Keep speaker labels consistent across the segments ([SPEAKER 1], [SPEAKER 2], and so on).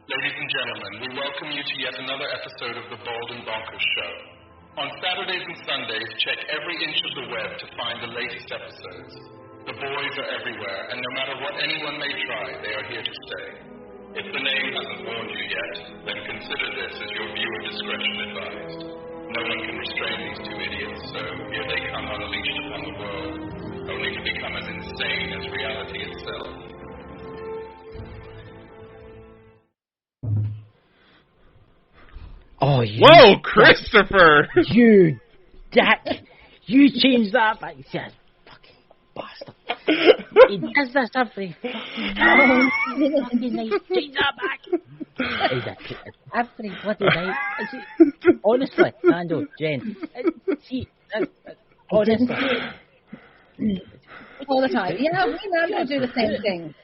[SPEAKER 1] Ladies and gentlemen, we welcome you to yet another episode of the Bald and Bonkers Show. On Saturdays and Sundays, check every inch of the web to find the latest episodes. The boys are everywhere, and no matter what anyone may try, they are here to stay. If the name hasn't warned you yet, then consider this as your viewer discretion advised. No one can restrain these two idiots, so here they come unleashed upon the world, only to become as insane as reality itself.
[SPEAKER 2] Oh, you
[SPEAKER 3] whoa, Christopher!
[SPEAKER 2] You dick! You changed that back. You fucking bastard. He does this every fucking night. Change that back. Every bloody night. Honestly, Nando, Jen. See, honestly.
[SPEAKER 4] All the time. Yeah, we Nando do the same thing.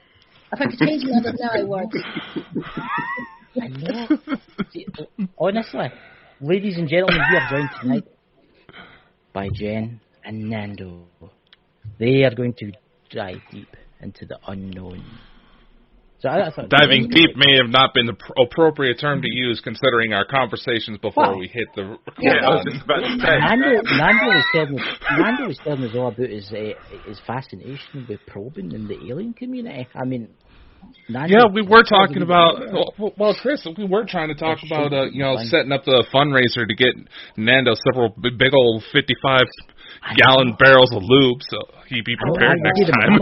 [SPEAKER 4] If I could change Nando now, I would.
[SPEAKER 2] I know. See, honestly, ladies and gentlemen, we are joined tonight by Jen and Nando. They are going to dive deep into the unknown. So I thought
[SPEAKER 3] diving deep may have not been the appropriate term to use, considering our conversations before we hit the.
[SPEAKER 5] Yeah, I was just about to say.
[SPEAKER 2] Nando was telling us all about his fascination with probing in the alien community. I mean.
[SPEAKER 3] Yeah, we were talking about. Well, Chris, we were trying to talk about setting up the fundraiser to get Nando several big old 55-gallon barrels of lube, so he'd be prepared next time.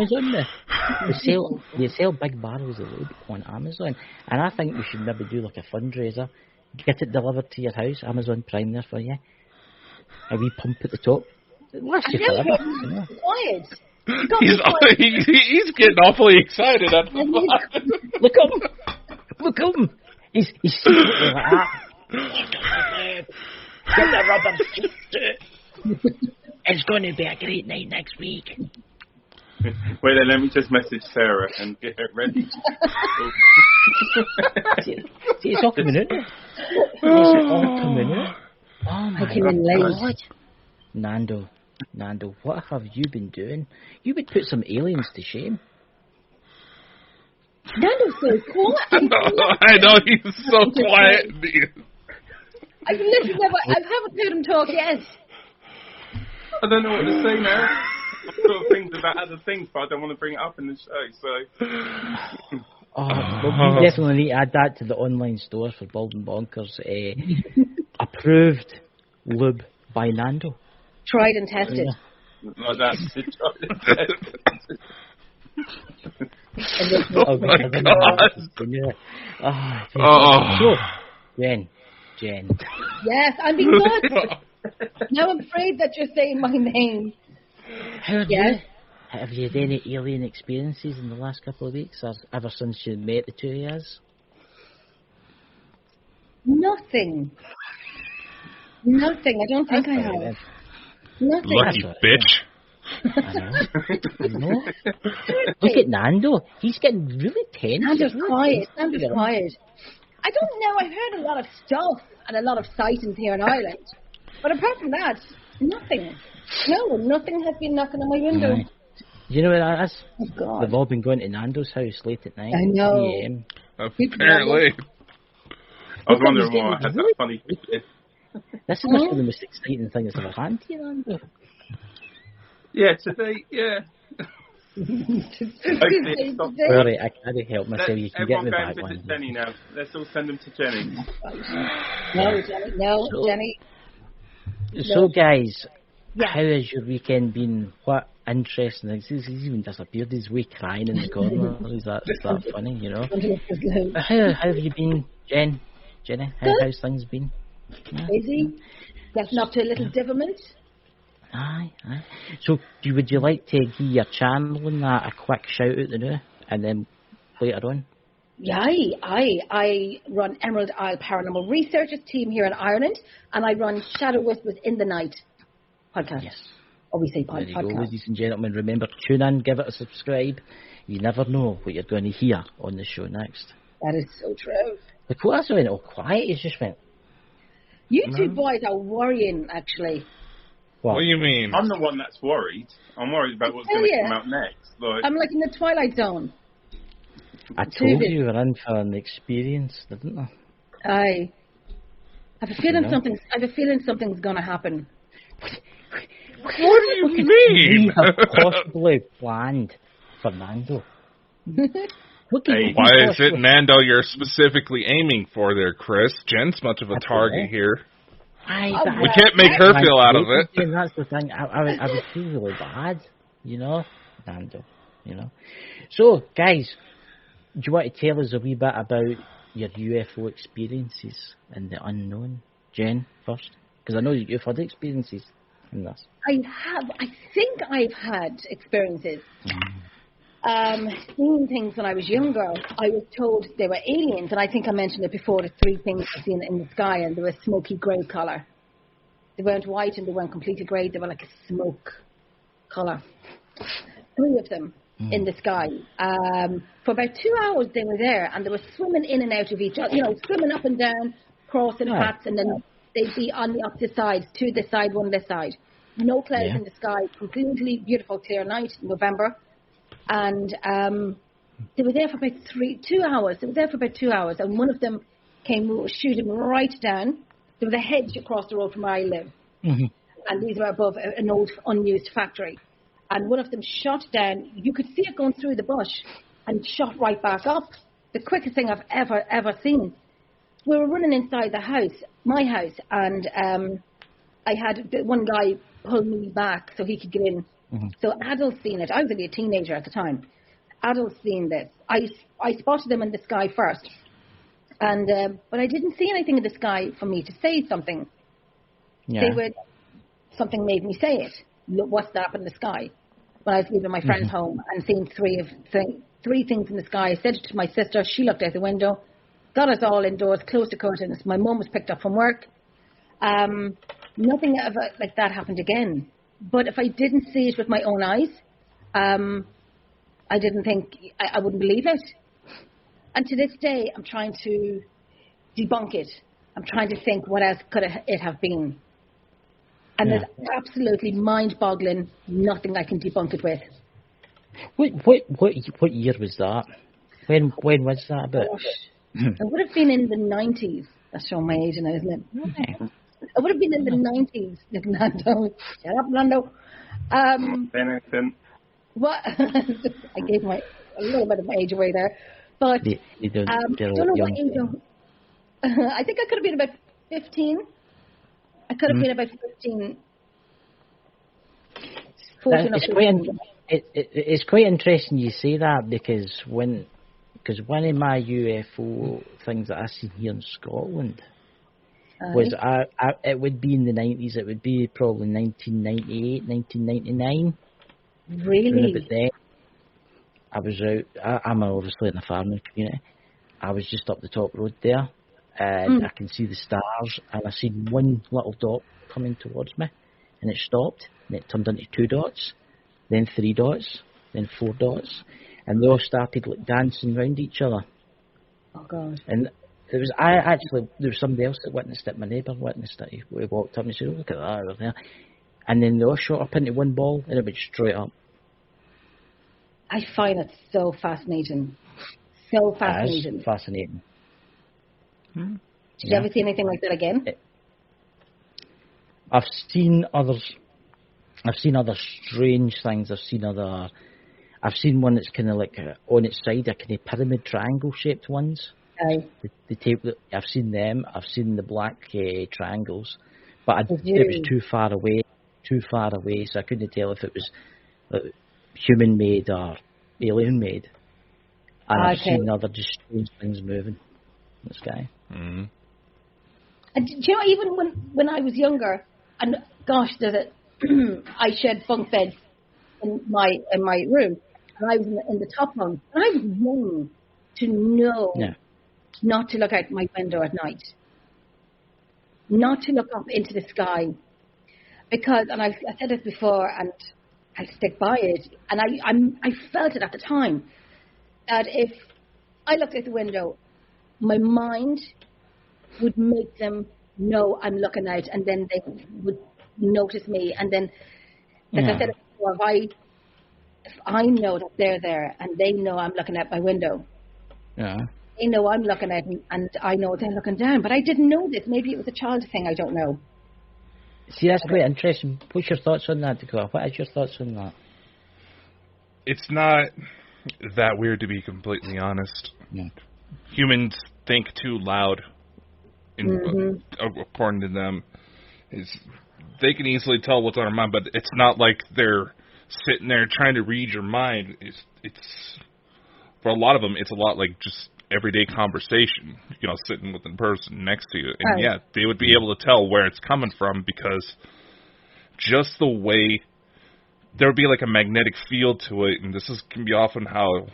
[SPEAKER 2] They sell big barrels of lube on Amazon, and I think we should maybe do like a fundraiser, get it delivered to your house, Amazon Prime there for you, and we pump at the top. Last year forever.
[SPEAKER 4] Quiet.
[SPEAKER 3] He's getting awfully excited.
[SPEAKER 2] Look at him. He's secretly like that. Get the rubber suit. It's going to be a great night next week.
[SPEAKER 5] Wait, then let me just message Sarah and get her ready.
[SPEAKER 2] See, it's all coming out. It's all coming out. Oh my God. Nando, what have you been doing? You would put some aliens to shame.
[SPEAKER 4] Nando's so quiet.
[SPEAKER 3] I know, he's so quiet.
[SPEAKER 4] I haven't heard him talk yet.
[SPEAKER 5] I don't know what to say now. I've got things about other things, but I don't want to bring it up in the show, so...
[SPEAKER 2] Well, we definitely need to add that to the online store for Bald and Bonkers. Approved lube by Nando.
[SPEAKER 4] Tried and tested.
[SPEAKER 5] Like that.
[SPEAKER 3] Oh my God.
[SPEAKER 2] So, Jen.
[SPEAKER 4] Yes, I'm being good. Now I'm afraid that you're saying my name.
[SPEAKER 2] Have you had any alien experiences in the last couple of weeks, or ever since you met the two of us?
[SPEAKER 4] Nothing. I don't think I have. Nothing.
[SPEAKER 3] Lucky bitch.
[SPEAKER 2] I know. Look at Nando. He's getting really tense.
[SPEAKER 4] Nando's quiet. I don't know. I've heard a lot of stuff and a lot of sightings here in Ireland. But apart from that, nothing. No, nothing has been knocking on my window.
[SPEAKER 2] Right. You know what that is?
[SPEAKER 4] Oh, God.
[SPEAKER 2] They've all been going to Nando's house late at night.
[SPEAKER 4] I know.
[SPEAKER 2] 3 a.m.
[SPEAKER 3] Apparently.
[SPEAKER 5] I was wondering why I had that funny picture.
[SPEAKER 2] This is must be the most exciting thing that's ever happened to you, Nando.
[SPEAKER 5] Yeah, today, yeah.
[SPEAKER 2] Sorry, I can't help myself. You can get me back
[SPEAKER 5] everyone
[SPEAKER 2] one.
[SPEAKER 5] visit Jenny now. Let's all send them to Jenny.
[SPEAKER 4] No, Jenny.
[SPEAKER 2] So, guys, how has your weekend been? What interesting things? He's even disappeared. He's way crying in the corner. Is that funny, you know? How have you been, Jenny? How's things been?
[SPEAKER 4] Busy. Getting up to a little devilment.
[SPEAKER 2] Aye. So, would you like to give your channel and that a quick shout out now, and then later on?
[SPEAKER 4] Yeah, I run Emerald Isle Paranormal Researchers team here in Ireland, and I run Shadow Whispers in the Night podcast.
[SPEAKER 2] Yes.
[SPEAKER 4] Or we say
[SPEAKER 2] There you
[SPEAKER 4] podcast.
[SPEAKER 2] go, ladies and gentlemen. Remember, tune in, give it a subscribe. You never know what you're going to hear on the show next.
[SPEAKER 4] That is so true.
[SPEAKER 2] The class went all quiet. It just went.
[SPEAKER 4] You two boys are worrying, actually.
[SPEAKER 3] What do you mean?
[SPEAKER 5] I'm the one that's worried. I'm worried about what's going to come out next.
[SPEAKER 4] I'm like in the Twilight Zone.
[SPEAKER 2] I told you you were in for an experience, didn't I?
[SPEAKER 4] I have a feeling something's going to happen.
[SPEAKER 3] What do you mean?
[SPEAKER 2] We have possibly planned for Nando.
[SPEAKER 3] Why is it Nando you're specifically aiming for there, Chris? Jen's much of a target here. We can't make her feel out of it.
[SPEAKER 2] That's the thing. I would feel really bad, Nando, So, guys, do you want to tell us a wee bit about your UFO experiences in the unknown? Jen, first. Because I know you've had experiences in this.
[SPEAKER 4] I think I've had experiences. Seeing things when I was younger. I was told they were aliens, and I think I mentioned it before, the 3 things I've seen in the sky, and they were smoky grey colour. They weren't white and they weren't completely grey, they were like a smoke colour. 3 of them in the sky. For about 2 hours they were there, and they were swimming in and out of each other, swimming up and down, crossing paths, and then they'd be on the opposite sides, 2 this side, 1 this side. No clouds in the sky, completely beautiful, clear night, November. And they were there for about 2 hours. They were there for about 2 hours, and one of them came shooting right down. There was a hedge across the road from where I live, and these were above an old unused factory. And one of them shot down. You could see it going through the bush, and shot right back up. The quickest thing I've ever seen. We were running inside the house, my house, and I had one guy pull me back so he could get in. So adults seen it. I was only a teenager at the time. Adults seen this. I spotted them in the sky first, and but I didn't see anything in the sky for me to say something. Something made me say it. Look, what's that up in the sky? When I was leaving my friend's home and seeing 3 things in the sky, I said it to my sister. She looked out the window, got us all indoors, closed the curtains. My mum was picked up from work. Nothing ever like that happened again. But if I didn't see it with my own eyes, I didn't think, I wouldn't believe it. And to this day, I'm trying to debunk it. I'm trying to think what else could it have been. And there's absolutely mind-boggling nothing I can debunk it with.
[SPEAKER 2] What year was that? When was that about?
[SPEAKER 4] It would have been in the 90s. That's showing my age now, isn't it?
[SPEAKER 2] Okay.
[SPEAKER 4] It would have been in the 90s, Nando. Shut up, Nando. What? I gave a little bit of my age away there. But
[SPEAKER 2] you don't
[SPEAKER 4] know what age. I think I could have been about 15. I could have been about 15. 14
[SPEAKER 2] it's quite interesting you say that, because one of my UFO things that I seen here in Scotland was it would be in the 90s. It would be probably 1998, 1999.
[SPEAKER 4] Really?
[SPEAKER 2] But then I was out. I'm obviously in a farming community. I was just up the top road there, and I can see the stars, and I seen one little dot coming towards me, and it stopped, and it turned into 2 dots, then 3 dots, then 4 dots, and they all started like dancing around each other.
[SPEAKER 4] Oh God!
[SPEAKER 2] And there was somebody else that witnessed it. My neighbour witnessed it. He walked up and he said, "Oh, look at that over there," and then they all shot up into one ball, and it went straight up.
[SPEAKER 4] I find it so fascinating. So fascinating.
[SPEAKER 2] That is fascinating.
[SPEAKER 4] Did you ever see anything like that again?
[SPEAKER 2] I've seen other strange things. I've seen one that's kind of like on its side, a kind of pyramid triangle shaped ones.
[SPEAKER 4] Aye.
[SPEAKER 2] The tape. I've seen them. I've seen the black triangles, but it was too far away, so I couldn't tell if it was human made or alien made. And I've seen other just strange things moving in the sky.
[SPEAKER 4] And do you know, even when I was younger, and gosh, I shed bunk beds in my room, and I was in the top bunk, and I was young to know not to look out my window at night, not to look up into the sky, because, and I said this before, and I stick by it, and I felt it at the time, that if I looked out the window, my mind would make them know I'm looking out, and then they would notice me, and then, like I said before, if I know that they're there, and they know I'm looking out my window,
[SPEAKER 2] Yeah.
[SPEAKER 4] They know I'm looking at them, and I know they're looking down. But I didn't know this. Maybe it was a child thing. I don't know.
[SPEAKER 2] See, that's quite interesting. What's your thoughts on that, Dakota? What is your thoughts on that?
[SPEAKER 3] It's not that weird, to be completely honest.
[SPEAKER 2] No.
[SPEAKER 3] Humans think too loud, according to them. They can easily tell what's on our mind, but it's not like they're sitting there trying to read your mind. It's for a lot of them, it's a lot like just everyday conversation, sitting with a person next to you. And yeah, they would be able to tell where it's coming from, because just the way there would be like a magnetic field to it, and can be often how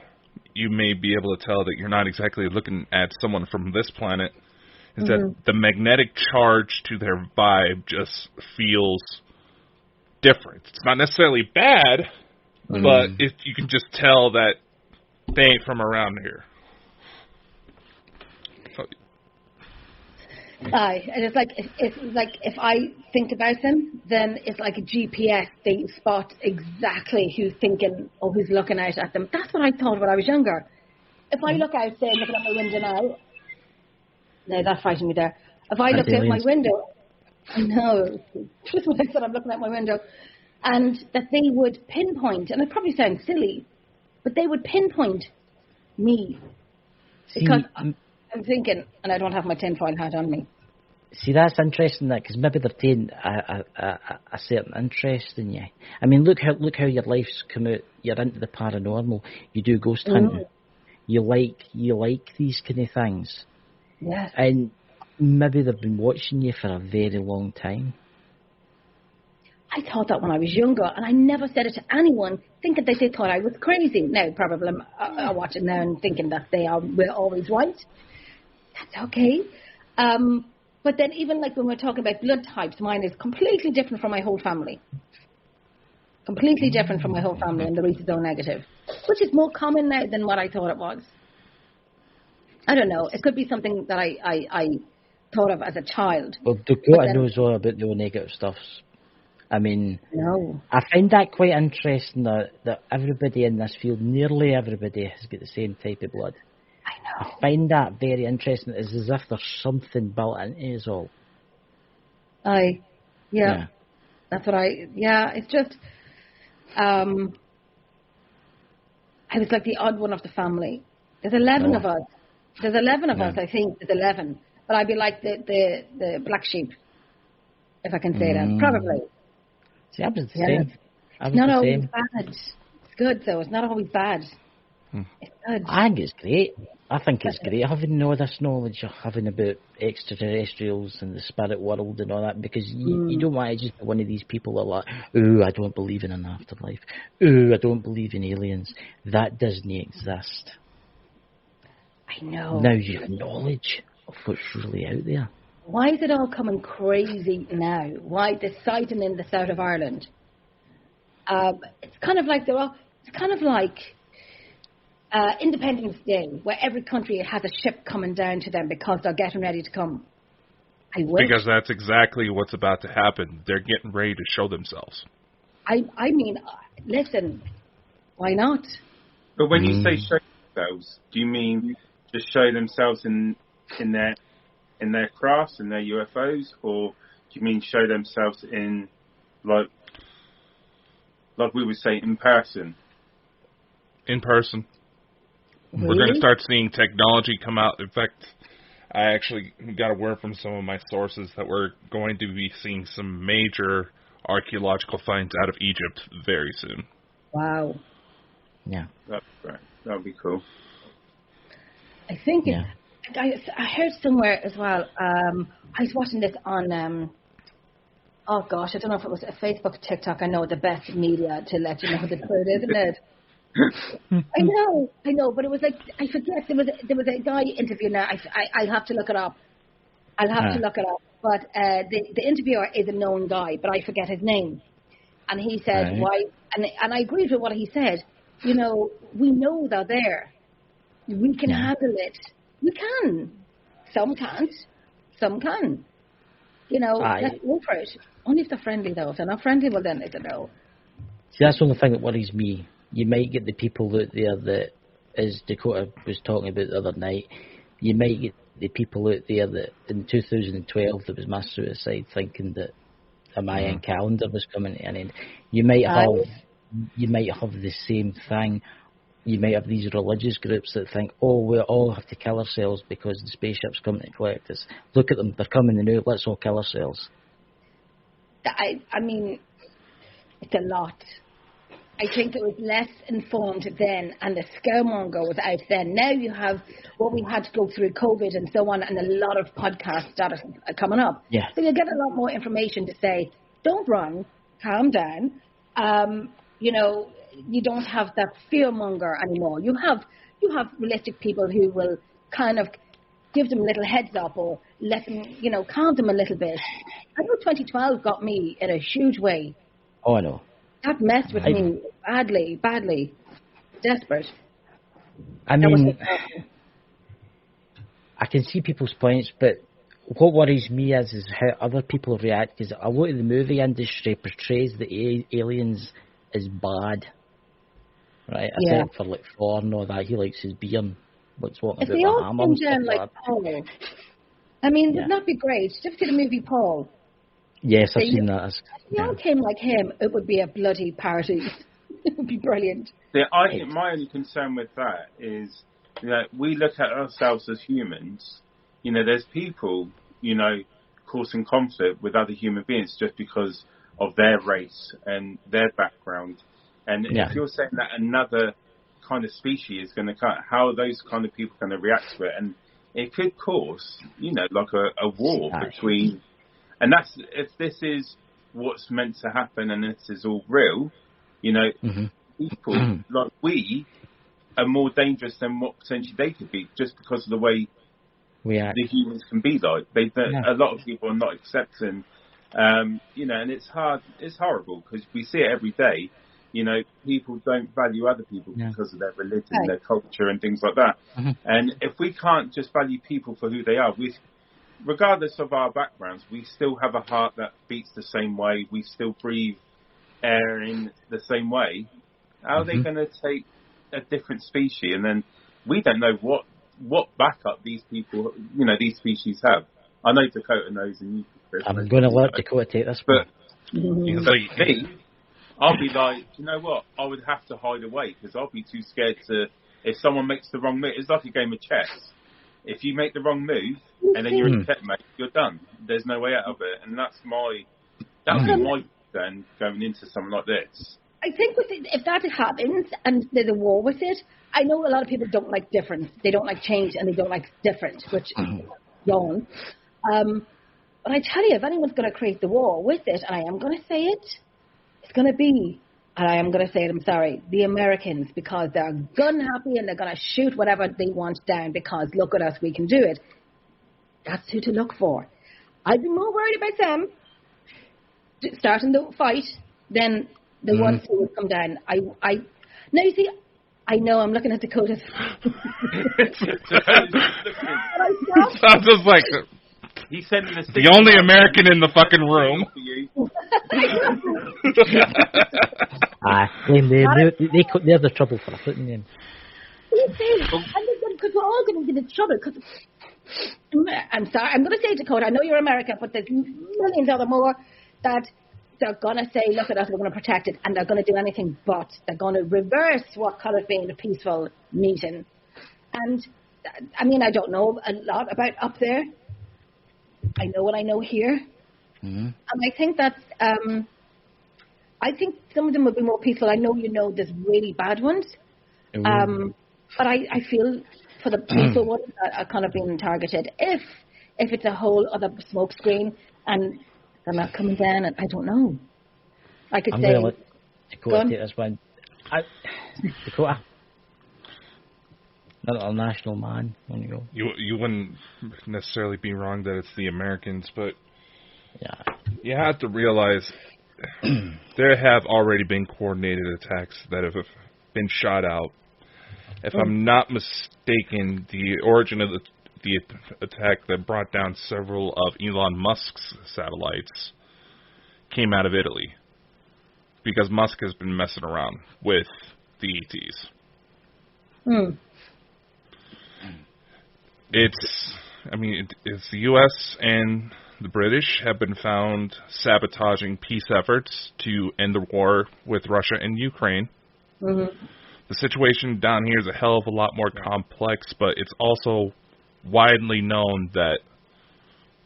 [SPEAKER 3] you may be able to tell that you're not exactly looking at someone from this planet, is that the magnetic charge to their vibe just feels different. It's not necessarily bad, but you can just tell that they ain't from around here.
[SPEAKER 4] And it's like if I think about them, then it's like a GPS. They spot exactly who's thinking or who's looking out at them. That's what I thought when I was younger. If I look out, say, looking at my window now, no, that frightened me there. If I looked out my window, I know, just what I said, I'm looking at my window, and that they would pinpoint, and it probably sounds silly, but they would pinpoint me. Because I'm thinking, and I don't have my tinfoil hat on me.
[SPEAKER 2] See, that's interesting, that, because maybe they're taking a certain interest in you. I mean, look how your life's come out. You're into the paranormal. You do ghost hunting. You like these kind of things.
[SPEAKER 4] Yes.
[SPEAKER 2] And maybe they've been watching you for a very long time.
[SPEAKER 4] I thought that when I was younger, and I never said it to anyone, thinking that they thought I was crazy. Now, probably I'm watching now and thinking that we're always right. That's okay. But then even like when we're talking about blood types, mine is completely different from my whole family. Completely different from my whole family, and the Reese is O negative, which is more common now than what I thought it was. I don't know. It could be something that I thought of as a child.
[SPEAKER 2] Well, Dakota knows all about the O negative stuff. I mean,
[SPEAKER 4] no. I
[SPEAKER 2] find that quite interesting that everybody in this field, nearly everybody, has got the same type of blood.
[SPEAKER 4] I know.
[SPEAKER 2] I find that very interesting. It's as if there's something built into us all.
[SPEAKER 4] Yeah. That's what it's just, I was like the odd one of the family. There's 11 of us. There's 11 of us, I think. There's 11. But I'd be like the black sheep, if I can say that. Probably.
[SPEAKER 2] See, I was the same.
[SPEAKER 4] It's not always bad. It's good, though. It's not always bad. It's good.
[SPEAKER 2] I think it's great. I think it's great having all this knowledge you're having about extraterrestrials and the spirit world and all that, because you don't want to just be one of these people that are like, ooh, I don't believe in an afterlife. Ooh, I don't believe in aliens. That doesn't exist.
[SPEAKER 4] I know.
[SPEAKER 2] Now you have knowledge of what's really out there.
[SPEAKER 4] Why is it all coming crazy now? Why the sighting in the south of Ireland? It's kind of like Independence Day, where every country has a ship coming down to them because they're getting ready to come.
[SPEAKER 3] Because that's exactly what's about to happen. They're getting ready to show themselves.
[SPEAKER 4] I mean, listen, why not?
[SPEAKER 5] But when you say show themselves, do you mean just show themselves in their crafts and their UFOs, or do you mean show themselves in like we would say in person?
[SPEAKER 3] In person.
[SPEAKER 4] Really?
[SPEAKER 3] We're going to start seeing technology come out. In fact, I actually got a word from some of my sources that we're going to be seeing some major archaeological finds out of Egypt very soon.
[SPEAKER 4] Wow.
[SPEAKER 2] Yeah.
[SPEAKER 5] That's right. That would be cool.
[SPEAKER 4] I think I heard somewhere as well. I was watching this on, oh gosh, I don't know if it was a Facebook or TikTok. I know the best media to let you know the truth, isn't it? I know, but it was like, I forget, there was a guy interviewing now. I'll have to look it up. But the interviewer is a known guy, but I forget his name. And he said, why, and I agreed with what he said. We know they're there. We can handle it. We can. Some can't. Some can. Let's go for it. Only if they're friendly, though. If they're not friendly, well, then it's a no.
[SPEAKER 2] See, that's the only thing that worries me. You might get the people out there that as Dakota was talking about the other night, you might get the people out there that in 2012 there was mass suicide thinking that a Mayan calendar was coming to an end. You might have the same thing. You might have these religious groups that think, oh, we all have to kill ourselves because the spaceship's coming to collect us. Look at them, they're coming now, let's all kill ourselves.
[SPEAKER 4] I mean, it's a lot. I think it was less informed then, and the scaremonger was out then. Now you have what we had to go through COVID and so on, and a lot of podcasts that are coming up.
[SPEAKER 2] Yeah.
[SPEAKER 4] So you get a lot more information to say, don't run, calm down. You know, you don't have that fearmonger anymore. You have realistic people who will kind of give them a little heads up or let them, you know, calm them a little bit. I know 2012 got me in a huge way.
[SPEAKER 2] Oh, I know.
[SPEAKER 4] That messed with me badly. Desperate.
[SPEAKER 2] I mean, I can see people's points, but what worries me is how other people react, because a lot of the movie industry portrays the aliens as bad. Right? Except for like Thor and all that. He likes his beer and what's what about
[SPEAKER 4] if they all
[SPEAKER 2] hammer
[SPEAKER 4] came
[SPEAKER 2] and
[SPEAKER 4] down
[SPEAKER 2] stuff
[SPEAKER 4] like Paul, I mean, wouldn't that be great? Just see the movie Paul.
[SPEAKER 2] Yes, I've seen that.
[SPEAKER 4] If they all came like him, it would be a bloody party. It would be brilliant.
[SPEAKER 5] Yeah, I think my only concern with that is that we look at ourselves as humans. You know, there's people, you know, causing conflict with other human beings just because of their race and their background. And if you're saying that another kind of species is going to come, how are those kind of people going to react to it? And it could cause, you know, like a war between... And that's, if this is what's meant to happen and this is all real, you know, people like we are more dangerous than what potentially they could be just because of the way the humans can be like. A lot of people are not accepting, you know, and it's hard, it's horrible because we see it every day. You know, people don't value other people because of their religion, their culture and things like that. And if we can't just value people for who they are, regardless of our backgrounds, we still have a heart that beats the same way. We still breathe air in the same way. How are they going to take a different species? And then we don't know what backup these people, you know, these species have. I know Dakota knows, and you, Chris,
[SPEAKER 2] I'm going to let Dakota take this one.
[SPEAKER 5] But me, I'll be like, you know what? I would have to hide away because I'll be too scared to. If someone makes the wrong move, it's like a game of chess. If you make the wrong move and then you're in checkmate, you're done. There's no way out of it, and that would be my then going into something like this.
[SPEAKER 4] I think if that happens and there's a war with it, I know a lot of people don't like difference. They don't like change and they don't like different, which is wrong. But I tell you, if anyone's going to create the war with it, and I am going to say it, it's going to be, and I am going to say it, I'm sorry, the Americans, because they're gun happy and they're going to shoot whatever they want down because look at us, we can do it. That's who to look for. I'd be more worried about them starting the fight than the ones who would come down. Now you see, I know I'm looking at Dakota's.
[SPEAKER 3] Sounds just like
[SPEAKER 5] he's sending us
[SPEAKER 3] the only American in the fucking room.
[SPEAKER 2] They're the trouble for putting them.
[SPEAKER 4] Because we're all going to get into trouble. Because I'm sorry, I'm going to say Dakota. I know you're America, but there's millions other more that they're going to say, look at us, we're going to protect it, and they're going to do anything but. They're going to reverse what could have been a peaceful meeting. And, I mean, I don't know a lot about up there. I know what I know here. And I think that's, I think some of them would be more peaceful. I know you know there's really bad ones. But I feel for the peaceful ones that are kind of being targeted. If it's a whole other smoke screen and they're not coming down, and I don't know. I could
[SPEAKER 2] I'm
[SPEAKER 4] say...
[SPEAKER 2] going to let Dakota take this one. Dakota. Not a national man. When you go.
[SPEAKER 3] You wouldn't necessarily be wrong that it's the Americans, but you have to realize there have already been coordinated attacks that have been shot out. If I'm not mistaken, the origin of the attack that brought down several of Elon Musk's satellites came out of Italy, because Musk has been messing around with the ETs. It's the U.S. and the British have been found sabotaging peace efforts to end the war with Russia and Ukraine.
[SPEAKER 4] Mm-hmm.
[SPEAKER 3] The situation down here is a hell of a lot more complex, but it's also widely known that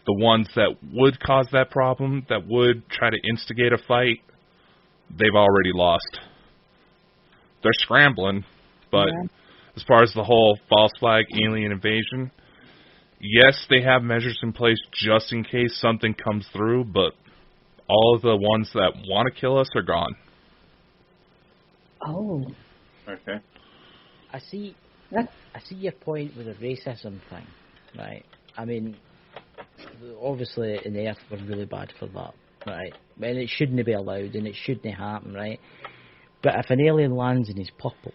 [SPEAKER 3] the ones that would cause that problem, that would try to instigate a fight, they've already lost. They're scrambling, but as far as the whole false flag alien invasion, yes, they have measures in place just in case something comes through, but all of the ones that want to kill us are gone.
[SPEAKER 4] Oh.
[SPEAKER 5] Okay.
[SPEAKER 2] I see your point with the racism thing, right? I mean, obviously in the Earth we're really bad for that, right? And it shouldn't be allowed and it shouldn't happen, right? But if an alien lands and he's purple,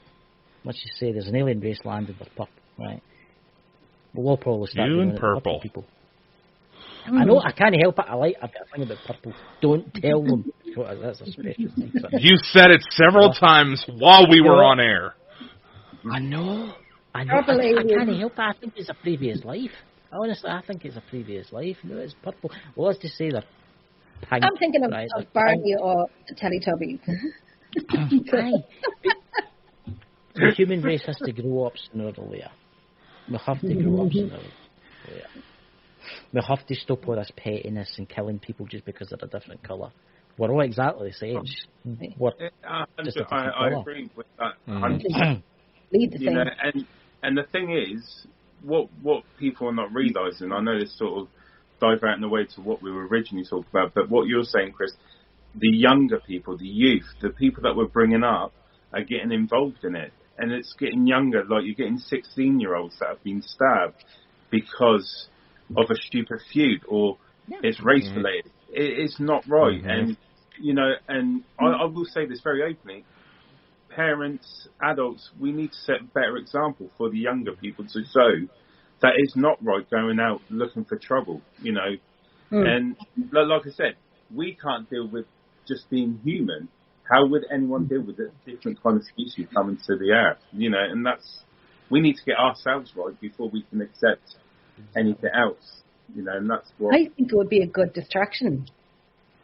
[SPEAKER 2] let's just say there's an alien race landed with purple, right? We'll all probably start
[SPEAKER 3] You
[SPEAKER 2] doing
[SPEAKER 3] and
[SPEAKER 2] it with
[SPEAKER 3] purple
[SPEAKER 2] people. I know, I can't help it. I've got a thing about purple. Don't tell them. That's a special thing.
[SPEAKER 3] You said it several times while we were on air.
[SPEAKER 2] I know. I can't help it. I think it's a previous life. Honestly, I think it's a previous life. No, it's purple. Well, let's just say they're pink.
[SPEAKER 4] I'm thinking of,
[SPEAKER 2] right?
[SPEAKER 4] of Barney or Teletubbies.
[SPEAKER 2] The human race has to grow up sooner or later. We have to grow up sooner or later. We have to stop all this pettiness and killing people just because they're a different colour. We're all exactly the same. We're just a different
[SPEAKER 5] I
[SPEAKER 2] colour.
[SPEAKER 5] agree with that.
[SPEAKER 4] Lead the
[SPEAKER 5] You
[SPEAKER 4] same.
[SPEAKER 5] know, and the thing is, what people are not realising, I know this sort of diverting away to what we were originally talking about, but what you're saying, Chris, the younger people, the youth, the people that we're bringing up are getting involved in it. And it's getting younger, like you're getting 16-year-olds that have been stabbed because of a stupid feud or it's race-related. It's not right. And, you know, and I will say this very openly, parents, adults, we need to set a better example for the younger people to show that it's not right going out looking for trouble, you know. And like I said, we can't deal with just being human. How would anyone deal with a different kind of species coming to the earth, you know? And we need to get ourselves right before we can accept anything else, you know, and that's what...
[SPEAKER 4] I think it would be a good distraction.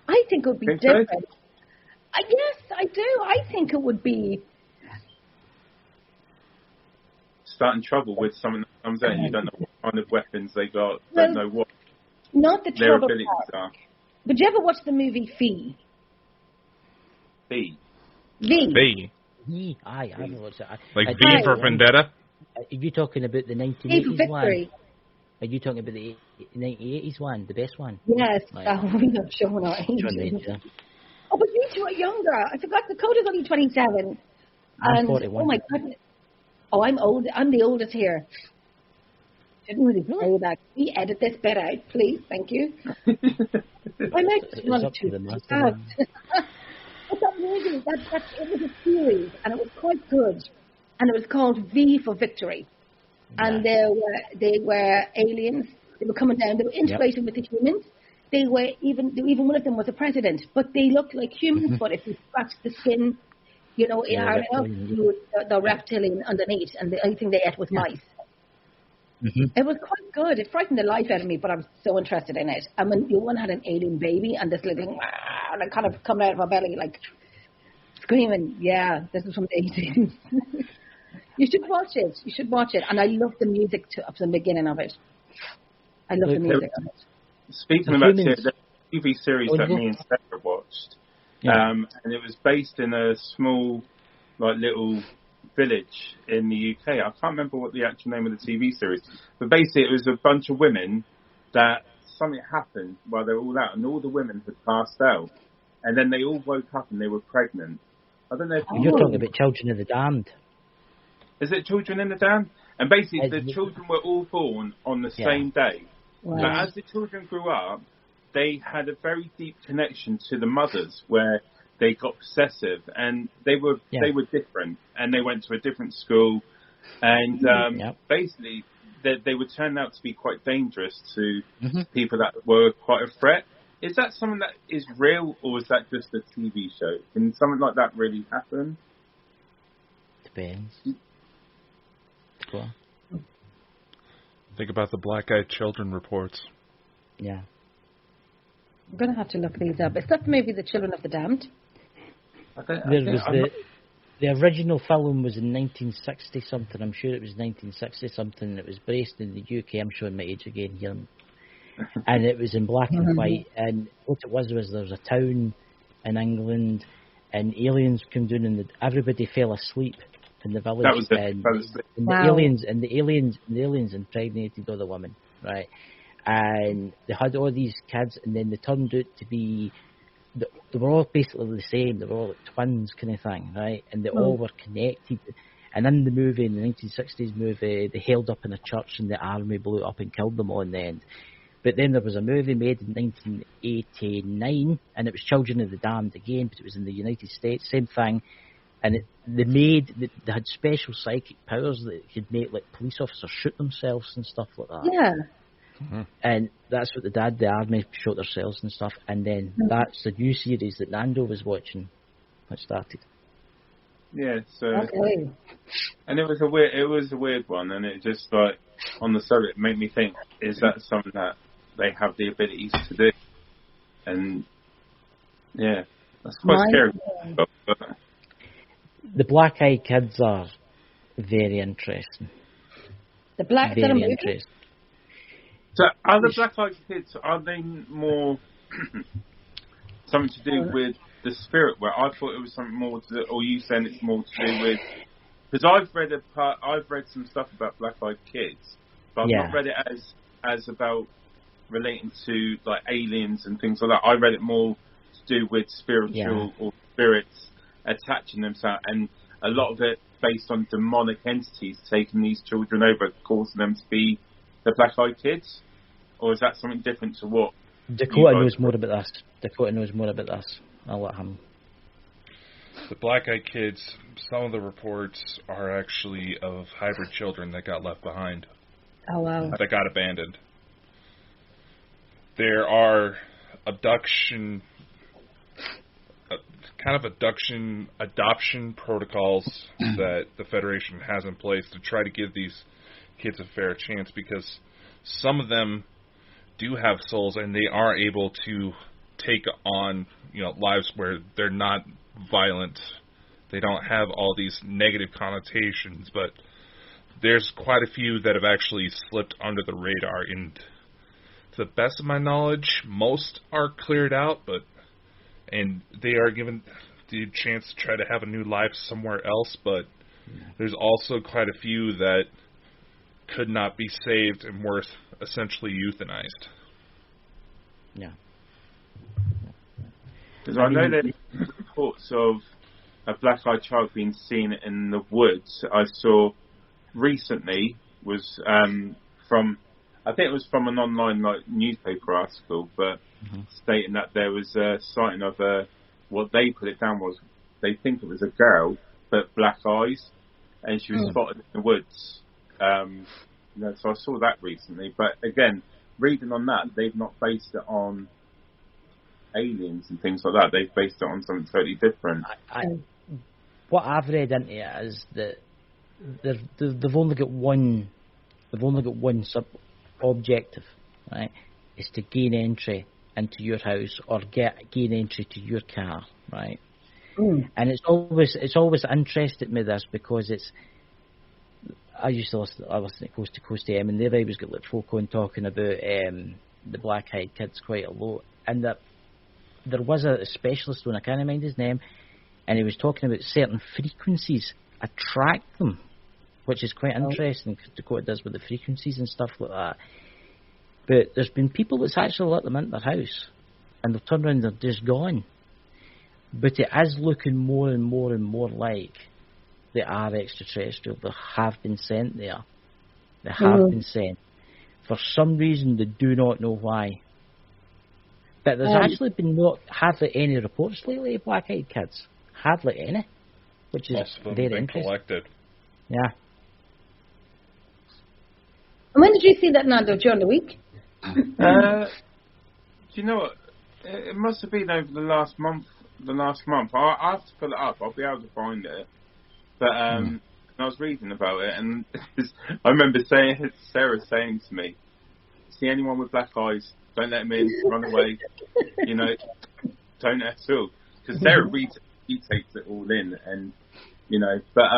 [SPEAKER 4] I think it would be different. So? Yes, I do. I think it would be...
[SPEAKER 5] Starting trouble with something that comes out, you don't know what kind of weapons they got, don't know what
[SPEAKER 4] not the
[SPEAKER 5] their
[SPEAKER 4] trouble
[SPEAKER 5] abilities
[SPEAKER 4] part.
[SPEAKER 5] are.
[SPEAKER 4] But you ever watch the movie Fee?
[SPEAKER 5] V.
[SPEAKER 2] I haven't watched it.
[SPEAKER 3] Like V for Vendetta?
[SPEAKER 2] Are you talking about the 1980s one? Are you talking about the 1980s one, the best one?
[SPEAKER 4] Yes.
[SPEAKER 2] Right.
[SPEAKER 4] We're not showing our age. Oh, but you two are younger. I forgot Dakota's only 27.
[SPEAKER 2] I'm 41.
[SPEAKER 4] Oh my goodness. Oh, I'm old. I'm the oldest here. Didn't really say that. Can we edit this bit out, please? Thank you. I might just run to the master. But that movie, it was a series, and it was quite good. And it was called V for Victory. And they were aliens. They were coming down. They were integrated with the humans. They were even one of them was a president. But they looked like humans. But if you scratched the skin, you know, the reptilian underneath, and the only thing they ate was mice. It was quite good. It frightened the life out of me, but I was so interested in it. And when one had an alien baby and this little and it kind of coming out of her belly like screaming, yeah, this is from the 80s. You should watch it. You should watch it. And I love the music up to the beginning of it. I love the music of it.
[SPEAKER 5] Speaking about the TV series that me and Sarah watched, and it was based in a small, like, little village in the UK. I can't remember what the actual name of the TV series, but basically it was a bunch of women that something happened while they were all out, and all the women had passed out, and then they all woke up and they were pregnant. I don't know if
[SPEAKER 2] you're talking about Children of the Damned.
[SPEAKER 5] Is it Children in the Damned? And basically the children were all born on the same day.
[SPEAKER 4] Wow.
[SPEAKER 5] But as the children grew up, they had a very deep connection to the mothers where they got possessive, and they were different, and they went to a different school, and basically they would turn out to be quite dangerous to people that were quite a threat. Is that something that is real, or is that just a TV show? Can something like that really happen?
[SPEAKER 2] Depends.
[SPEAKER 3] Think about the black-eyed children reports.
[SPEAKER 2] Yeah.
[SPEAKER 4] I'm going to have to look these up. Is that maybe the Children of the Damned?
[SPEAKER 2] The original film was in 1960 something. I'm sure it was 1960 something. It was based in the UK. I'm showing my age again here. And it was in black and white. And what it was there was a town in England, and aliens came down, and everybody fell asleep in the village.
[SPEAKER 5] That was
[SPEAKER 2] and the aliens impregnated all the women, right? And they had all these kids, and then they turned out to be. They were all basically the same. They were all like twins, kind of thing, right? And they all were connected. And in the movie, in the 1960s movie, they held up in a church, and the army blew up and killed them all in the end. But then there was a movie made in 1989, and it was Children of the Damned again, but it was in the United States, same thing. And they had special psychic powers that could make like police officers shoot themselves and stuff like that.
[SPEAKER 4] Yeah.
[SPEAKER 2] Mm-hmm. And that's what the army shot themselves and stuff. And then that's the new series that Nando was watching, which started.
[SPEAKER 5] Yeah, so
[SPEAKER 4] Okay.
[SPEAKER 5] and it was a weird one, and it just like on the subject made me think: is that something that they have the abilities to do? And yeah, that's quite scary. But
[SPEAKER 2] The black-eyed kids are very interesting.
[SPEAKER 4] The black that are
[SPEAKER 2] Very
[SPEAKER 4] moving?
[SPEAKER 2] interesting.
[SPEAKER 5] so, are the black-eyed kids? Are they more something to do with the spirit? Where I thought it was something more to, or you saying it's more to do with? Because I've read some stuff about black-eyed kids, but I've not read it as about relating to like aliens and things like that. I read it more to do with spiritual or spirits attaching themselves, and a lot of it based on demonic entities taking these children over, causing them to be the black-eyed kids. Or is that something different to what?
[SPEAKER 2] Dakota knows more about this. I'll let him.
[SPEAKER 3] The black-eyed kids, some of the reports are actually of hybrid children that got left behind.
[SPEAKER 4] Oh, wow.
[SPEAKER 3] That got abandoned. There are adoption protocols that the Federation has in place to try to give these kids a fair chance, because some of them do have souls and they are able to take on, lives where they're not violent. They don't have all these negative connotations, but there's quite a few that have actually slipped under the radar, and to the best of my knowledge, most are cleared out, and they are given the chance to try to have a new life somewhere else, but there's also quite a few that could not be saved and were essentially euthanized.
[SPEAKER 2] Yeah.
[SPEAKER 5] Because I know there's reports of a black-eyed child being seen in the woods. I saw recently was from, I think it was from an online newspaper article, but stating that there was a sighting of what they put it down was, they think it was a girl, but black eyes, and she was spotted in the woods. So I saw that recently, but again, reading on that, they've not based it on aliens and things like that. They've based it on something totally different.
[SPEAKER 2] What I've read into it is that they've only got one sub objective, right? Is to gain entry into your house or gain entry to your car, right? And it's always interested me this, because I used to listen to Coast to Coast AM, and they've always got like folk on talking about the black-eyed kids quite a lot, and that there was a specialist one, I can't remember his name, and he was talking about certain frequencies attract them, which is quite interesting, because Dakota does with the frequencies and stuff like that. But there's been people that's actually let them into their house, and they've turned around and they're just gone. But it is looking more and more and more like they are extraterrestrial. They have been sent there. They have been sent. For some reason, they do not know why. But there's actually been hardly any reports lately of black-eyed kids. Hardly any. Which is very interesting.
[SPEAKER 3] Collected.
[SPEAKER 2] Yeah.
[SPEAKER 4] And when did you see that, Nando? During the week?
[SPEAKER 5] Do you know what? It must have been over the last month. I'll have to pull it up. I'll be able to find it. But and I was reading about it, and I remember Sarah saying to me, "See anyone with black eyes? Don't let them in. Run away. You know, don't at all." Because Sarah reads, he takes it all in, and you know, but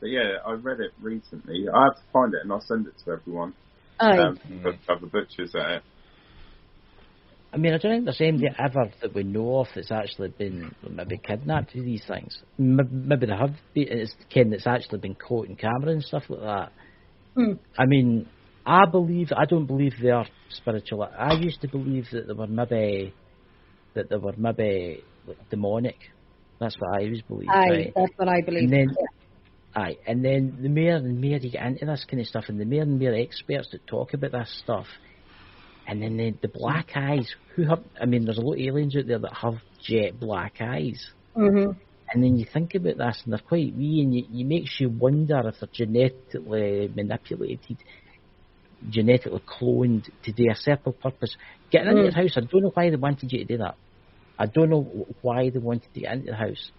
[SPEAKER 5] yeah, I read it recently. I have to find it, and I'll send it to everyone. Other butchers at it.
[SPEAKER 2] I mean, I don't think there's anybody ever that we know of that's actually been maybe kidnapped to these things. Maybe there have been, it's Ken that's actually been caught in camera and stuff like that. I mean, I don't believe they are spiritual. I used to believe that they were maybe like, demonic. That's what I always believed. Right?
[SPEAKER 4] That's what I believe.
[SPEAKER 2] And then the more and more you get into this kind of stuff, and the more and more experts that talk about this stuff, and then the black eyes, there's a lot of aliens out there that have jet black eyes. Mm-hmm. And then you think about this, and they're quite wee, and you makes you wonder if they're genetically manipulated, genetically cloned to do a certain purpose. Getting into the house, I don't know why they wanted you to do that. I don't know why they wanted to get into the house.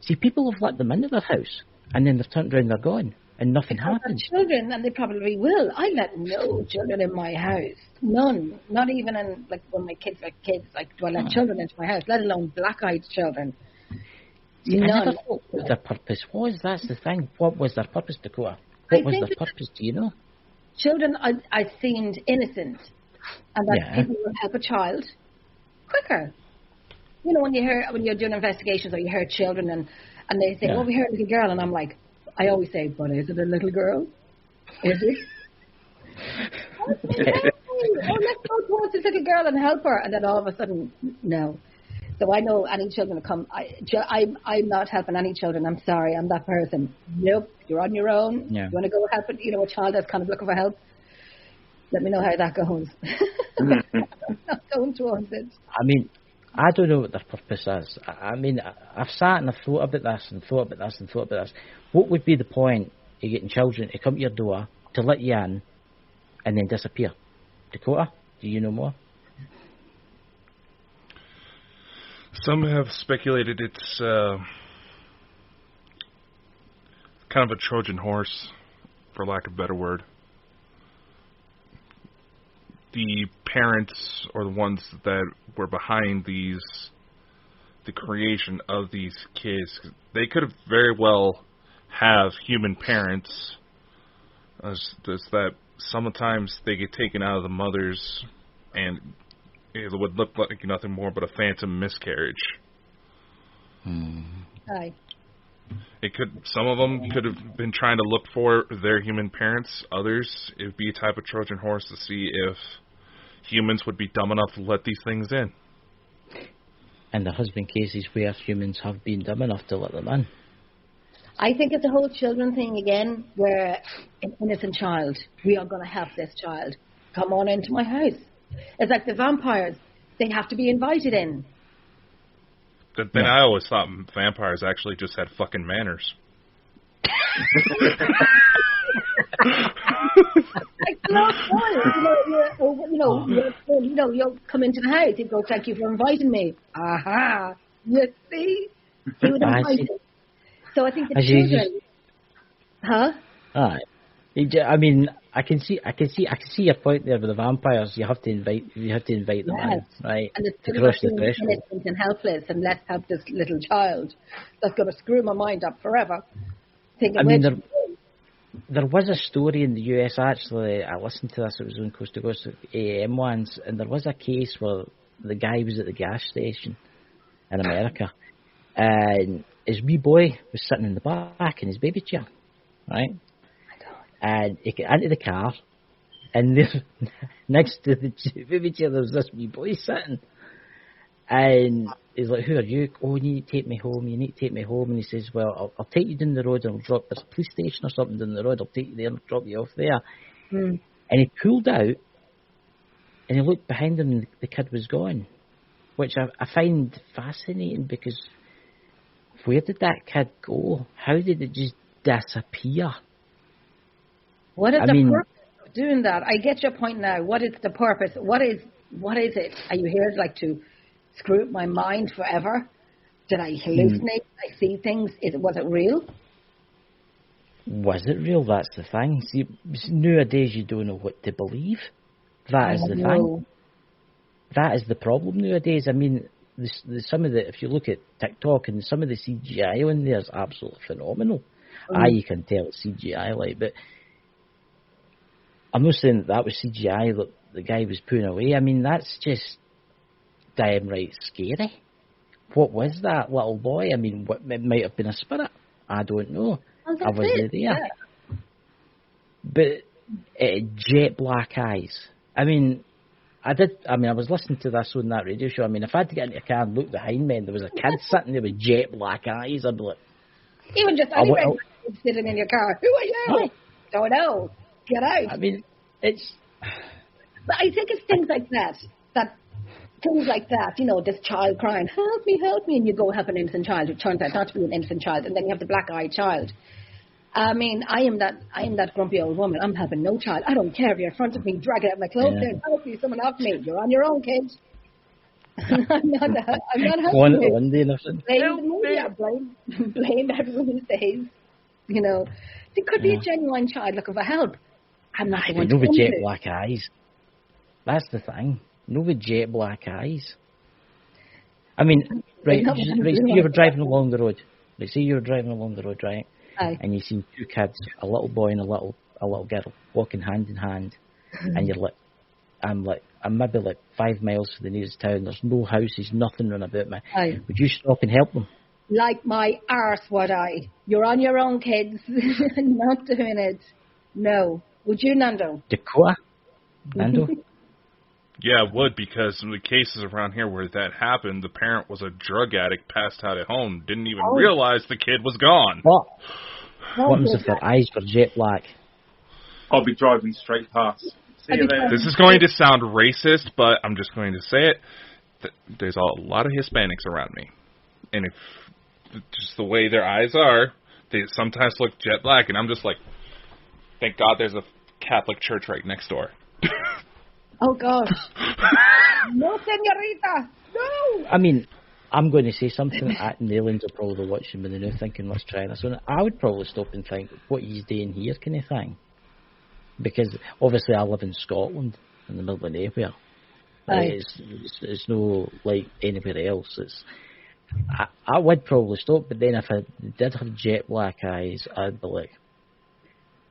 [SPEAKER 2] See, people have let them into their house, and then they've turned around and they're gone, and nothing happens.
[SPEAKER 4] Children, and they probably will. I let no children in my house. None. Not even in, like, when my kids were kids. Like, do I let children into my house, let alone black-eyed children?
[SPEAKER 2] See, I never thought what their purpose was. That's the thing. What was their purpose, Dakota? What was their purpose? Do you know?
[SPEAKER 4] Children, I seemed innocent, and that people will help a child quicker. You know, when you're doing investigations, or you hear children, and they say, "Oh, we heard a little girl," and I'm like, I always say, "But is it a little girl? Is it?" Let's go towards this little girl and help her, and then all of a sudden, no. So I know any children will come. I'm not helping any children. I'm sorry, I'm that person. Nope, you're on your own. Yeah. You want to go help it? You know, a child that's kind of looking for help. Let me know how that goes. I'm not going towards it.
[SPEAKER 2] I mean, I don't know what their purpose is. I mean, I've sat and I've thought about this and thought about this and thought about this. What would be the point of getting children to come to your door, to let you in, and then disappear? Dakota, do you know more?
[SPEAKER 3] Some have speculated it's kind of a Trojan horse, for lack of a better word. The parents, or the ones that were behind the creation of these kids, they could have very well have human parents. It's that sometimes they get taken out of the mothers, and it would look like nothing more but a phantom miscarriage.
[SPEAKER 4] Aye.
[SPEAKER 3] Some of them could have been trying to look for their human parents. Others, it would be a type of Trojan horse to see if humans would be dumb enough to let these things in.
[SPEAKER 2] And there has been cases where humans have been dumb enough to let them in.
[SPEAKER 4] I think it's a whole children thing again, where an innocent child, we are going to help this child. Come on into my house. It's like the vampires. They have to be invited in.
[SPEAKER 3] Then I always thought vampires actually just had fucking manners.
[SPEAKER 4] You'll come into the house. He'd go, "Thank you for inviting me." Aha! You see, he would invite you. So I think the children,
[SPEAKER 2] I mean, I can see your point there with the vampires. You have to invite them in, right?
[SPEAKER 4] And
[SPEAKER 2] to cross the threshold.
[SPEAKER 4] Innocent and helpless, and let's help this little child. That's going to screw my mind up forever.
[SPEAKER 2] There was a story in the US, actually. I listened to this. It was on Coast to Coast AM once, and there was a case where the guy was at the gas station in America, and his wee boy was sitting in the back in his baby chair, right? And he got into the car, and there, next to the baby chair there was this wee boy sitting. And he's like, "Who are you?" "Oh, you need to take me home. You need to take me home." And he says, "Well, I'll take you down the road and I'll drop. There's a police station or something down the road. I'll take you there and I'll drop you off there." And he pulled out, and he looked behind him, and the kid was gone, which I find fascinating, because where did that kid go? How did it just disappear?
[SPEAKER 4] What is the purpose of doing that? I get your point now. What is the purpose? What is it? Are you here like to screw up my mind forever? Did I hallucinate? Did I see things? Was it real?
[SPEAKER 2] Was it real? That's the thing. See, nowadays you don't know what to believe. That is the thing. That is the problem nowadays. I mean, some of the, if you look at TikTok and some of the CGI on there is absolutely phenomenal. You can tell it's CGI, like, but I'm not saying that was CGI that the guy was putting away. I mean, that's just damn right scary. What was that little boy? I mean, it might have been a spirit. I don't know. I wasn't there. Yeah. But jet black eyes. I mean, I was listening to this on that radio show. I mean, if I had to get into a car and look behind me and there was a kid sitting there with jet black eyes, I'd be like...
[SPEAKER 4] Even just anybody sitting in your car. Who are you? Don't know. Get out.
[SPEAKER 2] I mean, it's...
[SPEAKER 4] But I think it's things like that. Things like that, you know, this child crying, help me, and you go help an innocent child who turns out not to be an innocent child, and then you have the black-eyed child. I mean, I am that grumpy old woman. I'm helping no child. I don't care if you're in front of me, drag it out my clothes, then help me, someone help me. You're on your own, kids. I'm not helping you.
[SPEAKER 2] One day, nothing.
[SPEAKER 4] Blame the media. Blame everyone who says, you know, there could be a genuine child looking for help. I'm not the one to
[SPEAKER 2] with jet black eyes. That's the thing. No with jet black eyes. I mean, right, say you were driving along the road. Right?
[SPEAKER 4] Aye.
[SPEAKER 2] And you see two kids, a little boy and a little girl, walking hand in hand, and you're like, I'm maybe like 5 miles to the nearest town. There's no houses, nothing run about me.
[SPEAKER 4] Aye.
[SPEAKER 2] Would you stop and help them?
[SPEAKER 4] Like my arse, would I? You're on your own, kids. Not doing it. No. Would you, Nando?
[SPEAKER 2] Dakota? Nando?
[SPEAKER 3] Yeah, it would, because in the cases around here where that happened, the parent was a drug addict, passed out at home, didn't even realize the kid was gone.
[SPEAKER 2] What happens if their eyes were jet black?
[SPEAKER 5] I'll be driving straight past. See you later.
[SPEAKER 3] This is going to sound racist, but I'm just going to say it. There's a lot of Hispanics around me. And if just the way their eyes are, they sometimes look jet black, and I'm just like, thank God there's a Catholic church right next door.
[SPEAKER 4] Oh, gosh. No, senorita. No.
[SPEAKER 2] I mean, I'm going to say something that the aliens are probably watching me now thinking, let's try this. So I would probably stop and think, what he's doing here kind of thing. Because obviously I live in Scotland, in the middle of nowhere. It's no like anywhere else. I would probably stop, but then if I did have jet black eyes, I'd be like,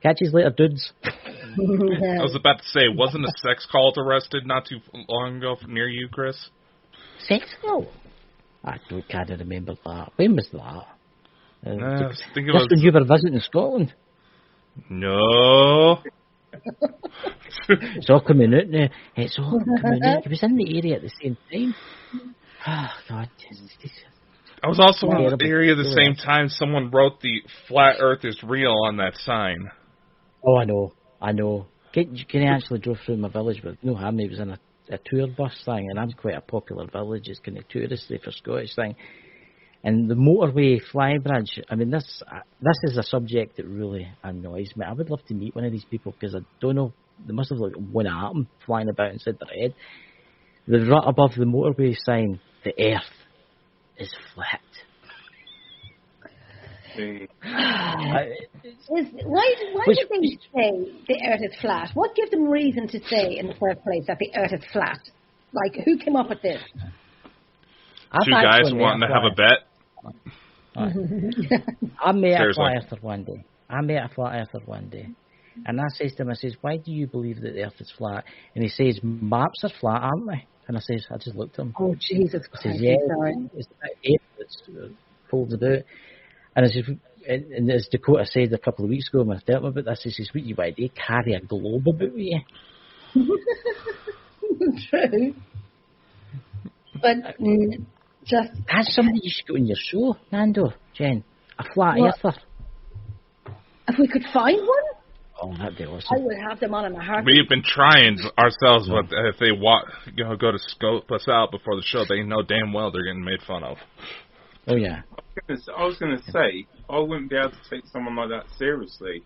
[SPEAKER 2] catch you later, dudes.
[SPEAKER 3] I was about to say, wasn't a sex cult arrested not too long ago near you, Chris?
[SPEAKER 2] Sex cult? I can't remember that. When was that?
[SPEAKER 3] I think it
[SPEAKER 2] just
[SPEAKER 3] was
[SPEAKER 2] when you were visiting Scotland.
[SPEAKER 3] No.
[SPEAKER 2] It's all coming out now. It's all coming out. It was in the area at the same time. Oh, God.
[SPEAKER 3] I was also in the area at the same time someone wrote the flat earth is real on that sign.
[SPEAKER 2] Oh, I know. Can I actually drove through my village with no harm? It was in a tour bus thing, and I'm quite a popular village. It's kind of touristy for Scottish thing. And the motorway flybridge, I mean, this is a subject that really annoys me. I would love to meet one of these people because I don't know, they must have like one atom flying about inside their head. They're right above the motorway sign, the earth is flat.
[SPEAKER 4] Why do they say the earth is flat? What gives them reason to say in the first place that the earth is flat? Like, who came up with this?
[SPEAKER 3] Two guys wanting to have a bet.
[SPEAKER 2] I met a flat earther one day. And I says to him, why do you believe that the earth is flat? And he says, maps are flat, aren't they? And I just looked at him.
[SPEAKER 4] Oh, Jesus Christ.
[SPEAKER 2] I says, yeah, it's the earth that's folds about. And as Dakota said a couple of weeks ago when I told him about this, he says, what you want to do? Carry a globe about with you?
[SPEAKER 4] True. But just...
[SPEAKER 2] As somebody you should go on your show, Nando, Jen, a flat earther.
[SPEAKER 4] If we could find one?
[SPEAKER 2] Oh, that'd be awesome.
[SPEAKER 4] I would have them on in a heartbeat.
[SPEAKER 3] We've been trying ourselves, but if they go to scope us out before the show, they know damn well they're getting made fun of.
[SPEAKER 2] Oh, yeah.
[SPEAKER 5] I was going to say, I wouldn't be able to take someone like that seriously.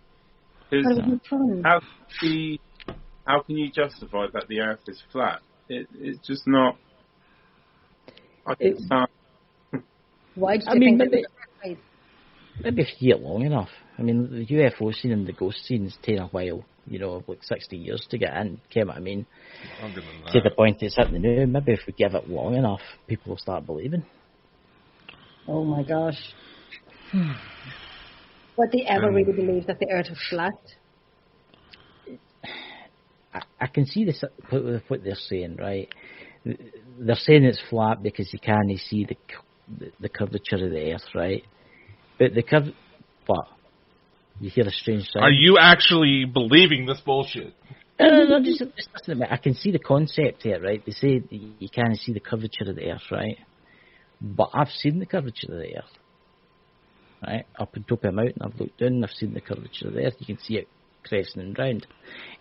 [SPEAKER 5] How can you justify that the earth is flat? It's just not...
[SPEAKER 4] Why do you think that in the first place?
[SPEAKER 2] Maybe if you get long enough. I mean, the UFO scene and the ghost scene is taking a while. You know, like 60 years to get in. You know what I mean?
[SPEAKER 3] Longer than that.
[SPEAKER 2] To the point it's hitting the news. Maybe if we give it long enough, people will start believing.
[SPEAKER 4] Oh my gosh. Would they ever really believe that the Earth was flat?
[SPEAKER 2] I can see this what they're saying, right? They're saying it's flat because you can't see the curvature of the Earth, right? But the curve, what? You hear a strange sound.
[SPEAKER 3] Are you actually believing this bullshit?
[SPEAKER 2] No, just listen to me. I can see the concept here, right? They say you can't see the curvature of the Earth, right? But I've seen the curvature of the Earth, right? Up on top of a mountain, I've looked down and I've seen the curvature of the Earth. You can see it cresting round.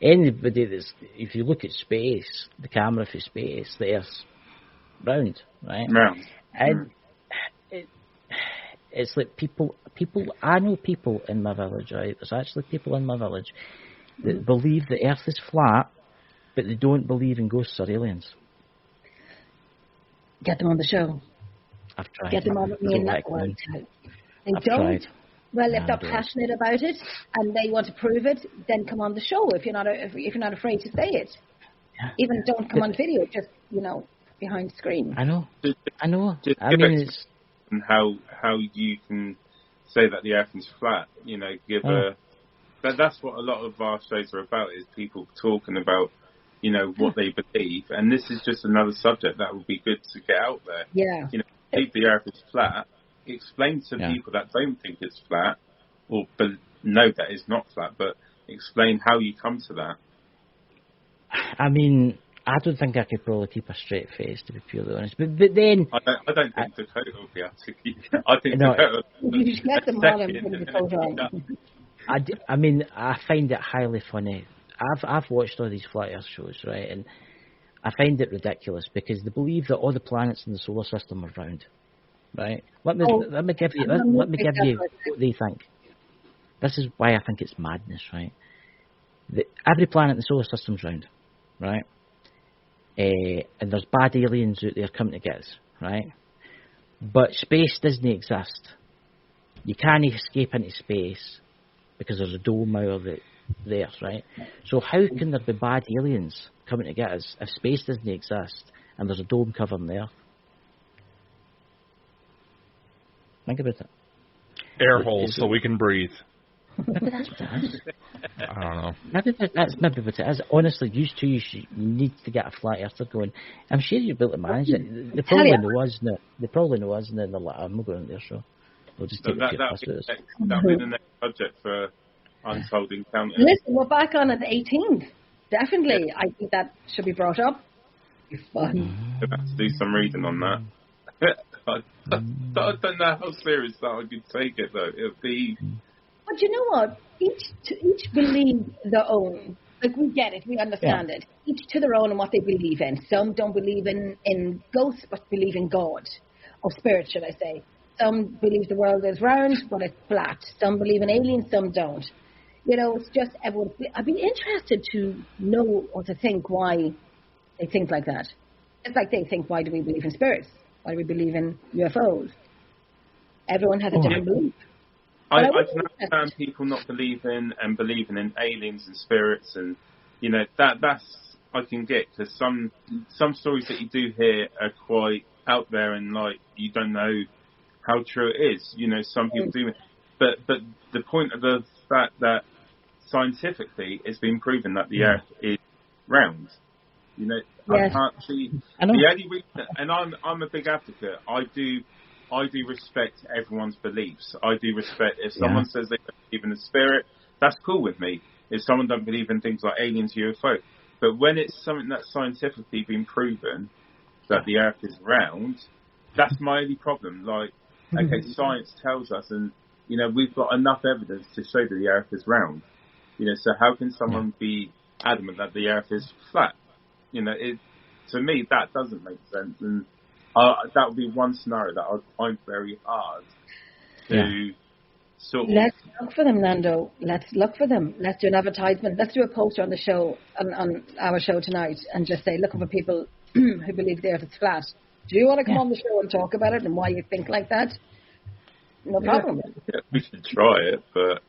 [SPEAKER 2] Anybody if you look at space, the camera for space, the Earth's round, right?
[SPEAKER 5] Round.
[SPEAKER 2] And it's like people. I know people in my village, right? There's actually people in my village that believe the Earth is flat, but they don't believe in ghosts or aliens.
[SPEAKER 4] Get them on the show.
[SPEAKER 2] I've tried.
[SPEAKER 4] Get them on with me and that one. They don't.
[SPEAKER 2] Tried.
[SPEAKER 4] Well, if they're passionate about it and they want to prove it, then come on the show. If you're not afraid to say it, even don't come on video. Just behind the screen.
[SPEAKER 2] I know. I
[SPEAKER 5] mean, it's how you can say that the Earth is flat. That's what a lot of our shows are about. Is people talking about what they believe, and this is just another subject that would be good to get out there.
[SPEAKER 4] Yeah.
[SPEAKER 5] If the Earth is flat, explain to people that don't think it's flat, or know that it's not flat, but explain how you come to that.
[SPEAKER 2] I mean, I don't think I could probably keep a straight face, to be purely honest. But then
[SPEAKER 5] I don't think Dakota will be able to keep. I think
[SPEAKER 4] you just get them all and put the photo on.
[SPEAKER 2] I mean, I find it highly funny. I've watched all these flat Earth shows, right, and I find it ridiculous because they believe that all the planets in the solar system are round, right? Let me give you what they think. This is why I think it's madness, right? Every planet in the solar system's round, right? And there's bad aliens out there coming to get us, right? But space doesn't exist. You can't escape into space because there's a dome out of it there, right? So how can there be bad aliens coming to get us if space doesn't exist and there's a dome covering the Earth? Think about it.
[SPEAKER 3] Air holes so we can breathe.
[SPEAKER 2] Maybe that's what it is.
[SPEAKER 3] I don't know.
[SPEAKER 2] Maybe what it is. Honestly, you need to get a flat earther going. I'm sure you'll be able to manage it. They probably know us now. And they're like, I'm not going on their show. We'll just take
[SPEAKER 5] that'll be the next subject for Untold Encounters.
[SPEAKER 4] Listen, we're back on the 18th. Definitely. I think that should be brought up. It'll be fun.
[SPEAKER 5] I'll have to do some reading on that. I don't know how serious that I could take it, though. It'll be...
[SPEAKER 4] But you know what? Each believe their own. Like, we get it. We understand it. Each to their own and what they believe in. Some don't believe in ghosts, but believe in God. Or spirit, should I say. Some believe the world is round, but it's flat. Some believe in aliens, some don't. It's just everyone. I'd be interested to know or to think why they think like that. It's like they think, why do we believe in spirits? Why do we believe in UFOs? Everyone has a different belief.
[SPEAKER 5] I can understand people not believing in aliens and spirits, and that's I can get, because some stories that you do hear are quite out there and like you don't know how true it is. Some people do, but the point of the fact that scientifically it's been proven that the Earth is round. I can't see the only reason, and I'm a big advocate. I do respect everyone's beliefs. I do respect if someone says they don't believe in the spirit, that's cool with me. If someone don't believe in things like aliens, UFO, but when it's something that's scientifically been proven that the Earth is round, that's my only problem. Like, okay, science tells us, and we've got enough evidence to show that the Earth is round. So how can someone be adamant that the Earth is flat? To me, that doesn't make sense, and that would be one scenario that I would find very hard to sort of...
[SPEAKER 4] Let's look for them, Nando. Let's look for them. Let's do an advertisement. Let's do a poster on the show, on our show tonight, and just say, looking for people who believe the Earth is flat. Do you want to come on the show and talk about it and why you think like that? no problem.
[SPEAKER 5] Yeah, we should try it, but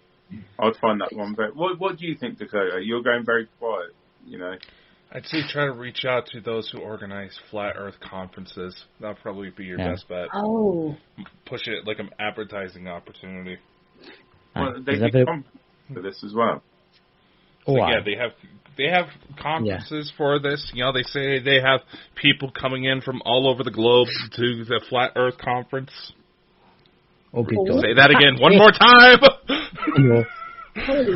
[SPEAKER 5] I'd find that one very... What do you think, Dakota? You're going very quiet, you know.
[SPEAKER 3] I'd say try to reach out to those who organize flat Earth conferences. That'll probably be your best bet.
[SPEAKER 4] Oh.
[SPEAKER 3] Push it like an advertising opportunity.
[SPEAKER 5] Well, they come for this as well.
[SPEAKER 3] So, yeah, they have conferences for this. You know, they say they have people coming in from all over the globe to the Flat Earth Conference.
[SPEAKER 2] Oh, good God.
[SPEAKER 3] Say that again one more time.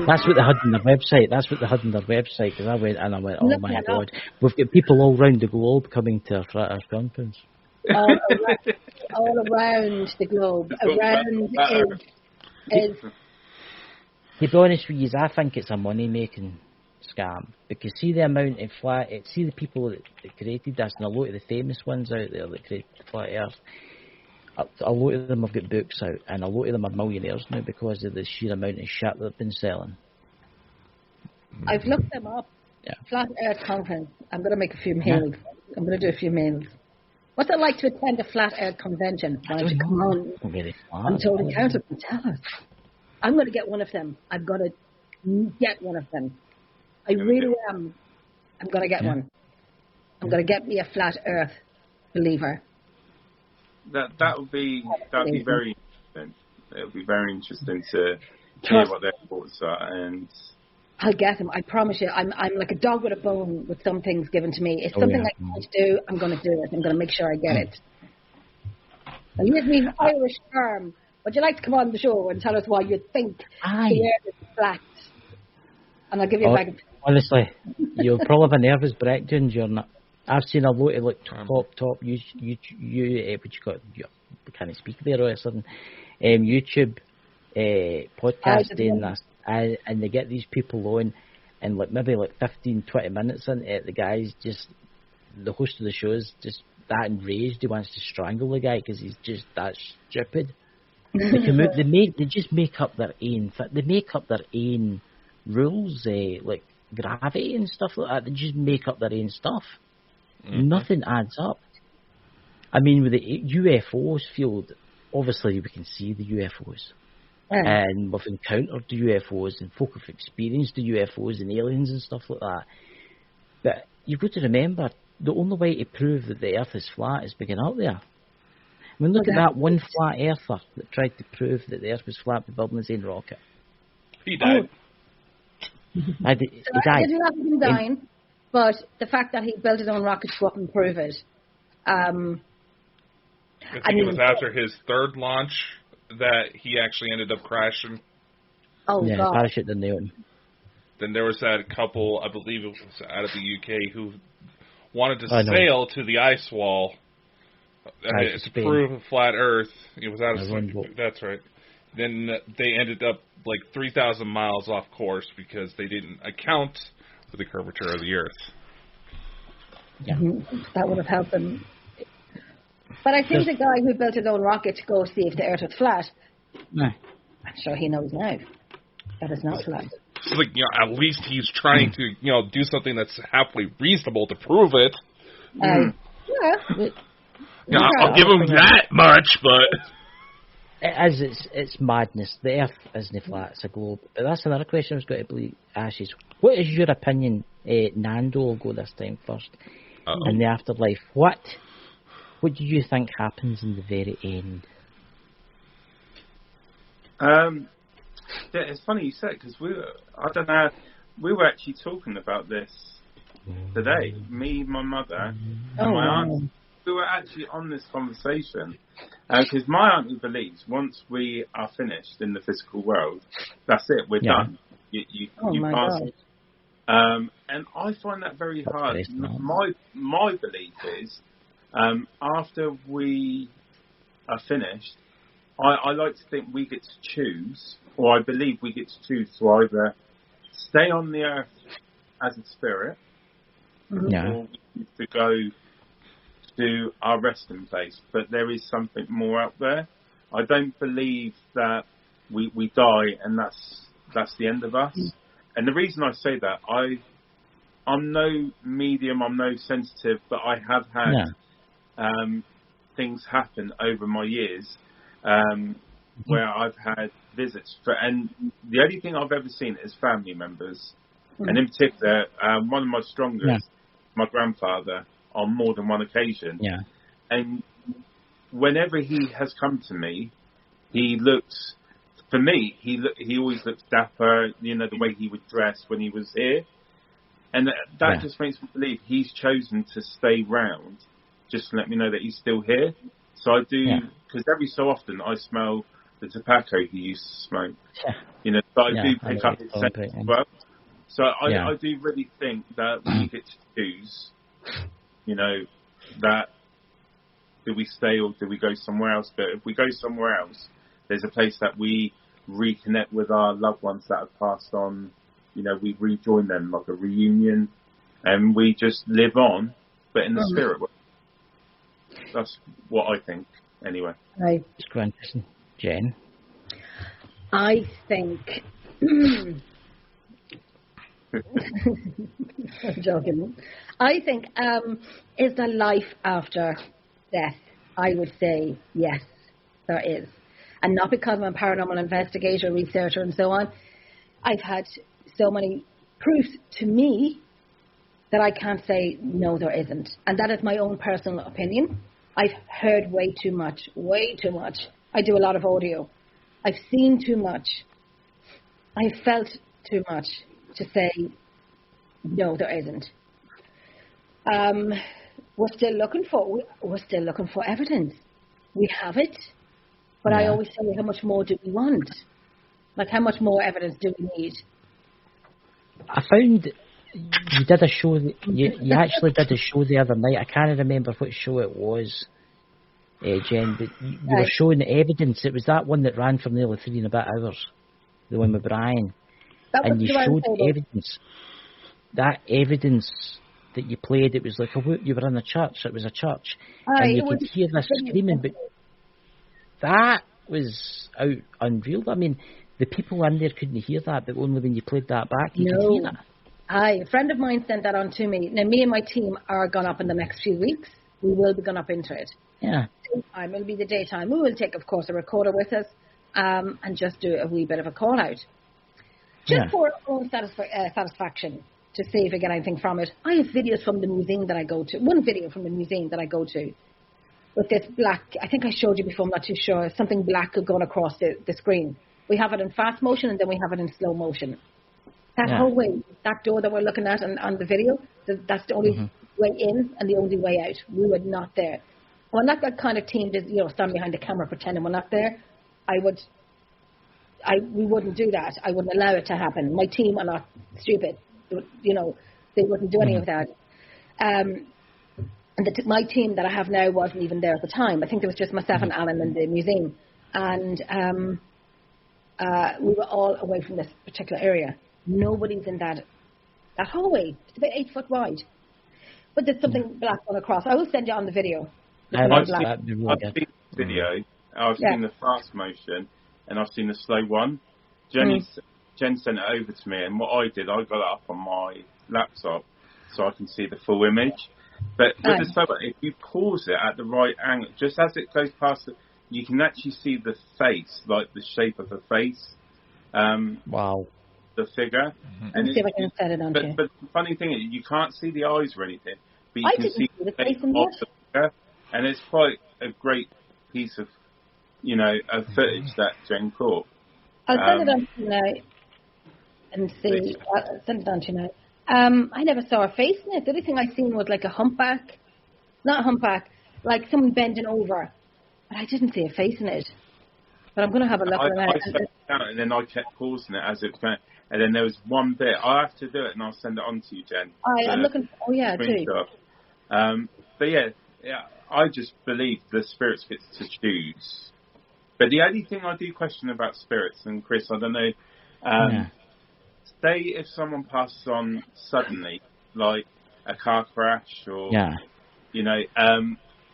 [SPEAKER 2] That's what they had on their website. Because I went and I went, oh my God, we've got people all around the globe coming to our Flat Earth Conference.
[SPEAKER 4] All around the globe. Around is.
[SPEAKER 2] To be honest with you, I think it's a money-making scam. Because see the amount of see the people that created this, and a lot of the famous ones out there that created Flat Earth, a lot of them have got books out, and a lot of them are millionaires now because of the sheer amount of shit they've been selling.
[SPEAKER 4] I've looked them up. Yeah. Flat Earth Conference. I'm going to make a few mails. I'm going to do a few mails. What's it like to attend a Flat Earth convention? Why don't you come on? I'm told accountable. Tell us. I'm going to get one of them. I've got to get one of them. I really am. I'm going to get one. I'm going to get me a Flat Earth believer.
[SPEAKER 5] That would be very interesting. It would be very interesting to hear what their thoughts are, and
[SPEAKER 4] I'll get them. I promise you. I'm like a dog with a bone with some things given to me. It's something I want to do. I'm going to do it. I'm going to make sure I get it. And here's me, Irish firm. Would you like to come on the show and tell us why you think the earth is flat? And I'll give you a bag of...
[SPEAKER 2] Honestly, you'll probably have a nervous breakdown during that. I've seen a lot of like top what you got, I can't speak there all of a sudden, YouTube podcasts doing this, and they get these people on, and like maybe like 15-20 minutes into it, the guy's just, the host of the show is just that enraged, he wants to strangle the guy because he's just that stupid. They just make up their own rules, like gravity and stuff like that. They just make up their own stuff. Nothing adds up. I mean, with the UFOs field, obviously we can see the UFOs, and we've encountered the UFOs, and folk have experienced the UFOs and aliens and stuff like that. But you've got to remember, the only way to prove that the Earth is flat is by going out there. I mean, look at that one flat earther that tried to prove that the Earth was flat by building his own rocket.
[SPEAKER 3] He died.
[SPEAKER 2] He died.
[SPEAKER 4] I didn't have him dying, but the fact that he built his own rocket to go up and prove it.
[SPEAKER 3] I think it was after his third launch that he actually ended up crashing.
[SPEAKER 4] Oh,
[SPEAKER 2] yeah,
[SPEAKER 4] God.
[SPEAKER 2] parachute didn't nail him.
[SPEAKER 3] Then there was that couple, I believe it was out of the UK, who wanted to sail to the ice wall to prove a flat Earth. It was out of Spain. That's right. Then they ended up like 3,000 miles off course because they didn't account for the curvature of the Earth.
[SPEAKER 2] Yeah.
[SPEAKER 4] That would have helped them. But I think the guy who built his own rocket to go see if the Earth was flat, I'm sure he knows now that it's not flat.
[SPEAKER 3] So, like, you know, at least he's trying to, you know, do something that's halfway reasonable to prove it.
[SPEAKER 4] Yeah,
[SPEAKER 3] I'll give him that much, but
[SPEAKER 2] it's madness. The Earth isn't flat; it's a globe. But that's another question I was going to ask you. What is your opinion? Nando will go this time first. In the afterlife, what do you think happens in the very end?
[SPEAKER 5] Yeah, it's funny you said, because we were actually talking about this today. Me, my mother, and my aunt. We were actually on this conversation because my auntie believes once we are finished in the physical world, that's it. We're done. You pass. And I find that very hard. My belief is after we are finished, I like to think we get to choose, or I believe we get to choose to either stay on the earth as a spirit, or we get to go to our resting place. But there is something more out there. I don't believe that we die and that's the end of us. And the reason I say that, I'm no medium, I'm no sensitive, but I have had things happen over my years where I've had visits, and the only thing I've ever seen is family members, and in particular, one of my strongest, my grandfather, on more than one occasion.
[SPEAKER 2] Yeah.
[SPEAKER 5] And whenever he has come to me, he looks, for me, he always looks dapper, you know, the way he would dress when he was here. And that just makes me believe he's chosen to stay round just to let me know that he's still here. So I do, because every so often I smell the tobacco he used to smoke. Yeah. You know, so I do pick up his scent as well. So I do really think that when you get to choose, you know, that do we stay or do we go somewhere else? But if we go somewhere else, there's a place that we reconnect with our loved ones that have passed on. You know, we rejoin them like a reunion, and we just live on, but in the spirit world. That's what I think, anyway.
[SPEAKER 4] Right.
[SPEAKER 2] Jen?
[SPEAKER 4] I think... I'm joking. I think, is there life after death? I would say yes, there is. And not because I'm a paranormal investigator, researcher, and so on. I've had so many proofs to me that I can't say, no, there isn't. And that is my own personal opinion. I've heard way too much. I do a lot of audio. I've seen too much. I've felt too much to say, no, there isn't. We're still looking for evidence. We have it. But I always say, how much more do we want? Like, how much more evidence do we need?
[SPEAKER 2] I found you did a show. You actually did a show the other night. I can't remember what show it was, Jen. But you were showing the evidence. It was that one that ran for nearly 3 and a bit hours. The one with Brian. And you showed evidence. That evidence that you played, it was like you were in a church. It was a church, and you could hear this screaming. But that was unreal. I mean, the people in there couldn't hear that, but only when you played that back, you could hear that.
[SPEAKER 4] A friend of mine sent that on to me. Now, me and my team are gone up in the next few weeks. We will be going up into it.
[SPEAKER 2] Yeah.
[SPEAKER 4] It'll be the daytime. We will take, of course, a recorder with us and just do a wee bit of a call out. Just for our own satisfaction, to see if we get anything from it. I have videos from the museum that I go to. One video from the museum that I go to. With this black, I think I showed you before, I'm not too sure, something black going across the screen. We have it in fast motion and then we have it in slow motion. That whole way, that door that we're looking at on the video, that's the only way in and the only way out. We were not there. We're not that kind of team that, stand behind the camera pretending we're not there. We wouldn't do that. I wouldn't allow it to happen. My team are not stupid. They wouldn't do any of that. And my team that I have now wasn't even there at the time. I think there was just myself and Alan in the museum. And we were all away from this particular area. Nobody's in that hallway. It's about 8 foot wide. But there's something black going across. I will send you on the video.
[SPEAKER 5] I've seen the video. I've seen the fast motion, and I've seen the slow one. Jen sent it over to me, and what I did, I got it up on my laptop so I can see the full image. But with the slow one, if you pause it at the right angle, just as it goes past it, you can actually see the face, like the shape of the face.
[SPEAKER 2] Wow.
[SPEAKER 5] The figure.
[SPEAKER 4] Let me see if I can set it on you.
[SPEAKER 5] But the funny thing is, you can't see the eyes or anything, but you can see the face of the figure. And it's quite a great piece of, of footage that Jen caught.
[SPEAKER 4] I'll send it on to you now and see. I'll send it on to you now. I never saw a face in it. The only thing I seen was like a humpback. Not a humpback, like someone bending over. But I didn't see a face in it. But I'm going to have a look at it.
[SPEAKER 5] I set it down and then I kept pausing it as it was going. And then there was one bit. I have to do it and I'll send it on to you, Jen.
[SPEAKER 4] I'm looking. Oh, yeah, too.
[SPEAKER 5] But yeah, I just believe the spirits get to choose. But the only thing I do question about spirits, and Chris, I don't know, say if someone passes on suddenly, like a car crash or,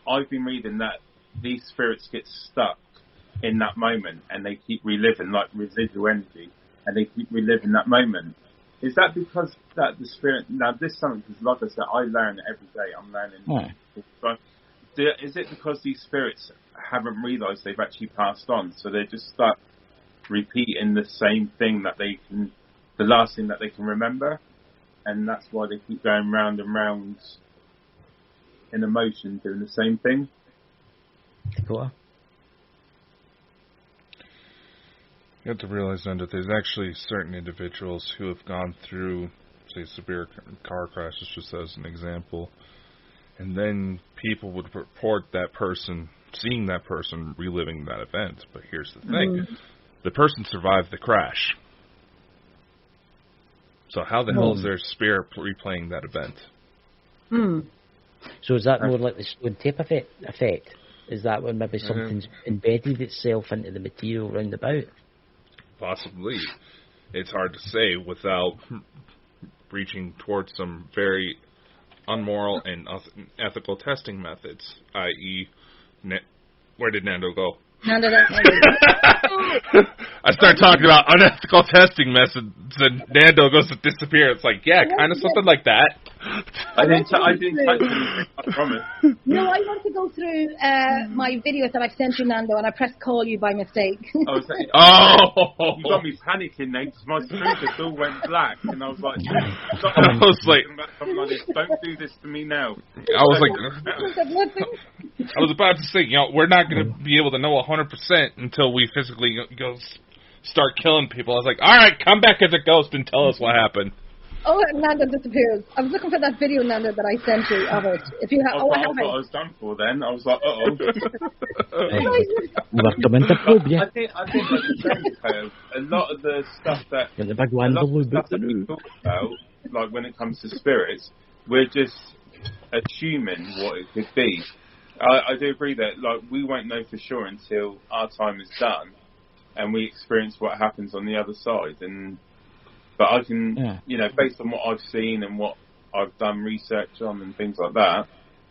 [SPEAKER 5] I've been reading that these spirits get stuck in that moment and they keep reliving, like residual energy, and they keep reliving that moment. Is that because that the spirit, now this is something, because like I said, I learn every day, I'm learning. Is it because these spirits haven't realised they've actually passed on. So they're just stuck repeating the same thing the last thing that they can remember. And that's why they keep going round and round in emotion, doing the same thing.
[SPEAKER 2] Dakota?
[SPEAKER 3] You have to realize then that there's actually certain individuals who have gone through, say, severe car crashes, just as an example, and then people would report that person, seeing that person reliving that event. But here's the thing. The person survived the crash. So how the hell is their spirit replaying that event?
[SPEAKER 2] So is that more like the stone tape effect? Is that when maybe something's embedded itself into the material round about?
[SPEAKER 3] Possibly. It's hard to say without reaching towards some very unmoral and ethical testing methods, i.e., where did Nando go?
[SPEAKER 4] Nando,
[SPEAKER 3] I start talking about unethical testing methods, and Nando goes to disappear. It's like, yeah, kind of something like that.
[SPEAKER 5] I didn't touch anything, I promise.
[SPEAKER 4] No, I want to go through my videos that I've sent you, Nando, and I pressed call you by mistake.
[SPEAKER 5] Oh! You got me panicking, Nate, because my screen just all went black, and I was like, don't do this to me now.
[SPEAKER 3] I was like, I was about to say, we're not going to be able to know 100% until we physically go start killing people. I was like, all right, come back as a ghost and tell us what happened.
[SPEAKER 4] Oh, Nando disappears. I was looking for that video, Nando, that I sent you of it. If you have,
[SPEAKER 5] I thought I was done for then. I was like, I think like the same curve. A lot of the stuff that we talk about, like when it comes to spirits, we're just assuming what it could be. I do agree that like we won't know for sure until our time is done and we experience what happens on the other side. But I can, based on what I've seen and what I've done research on and things like that,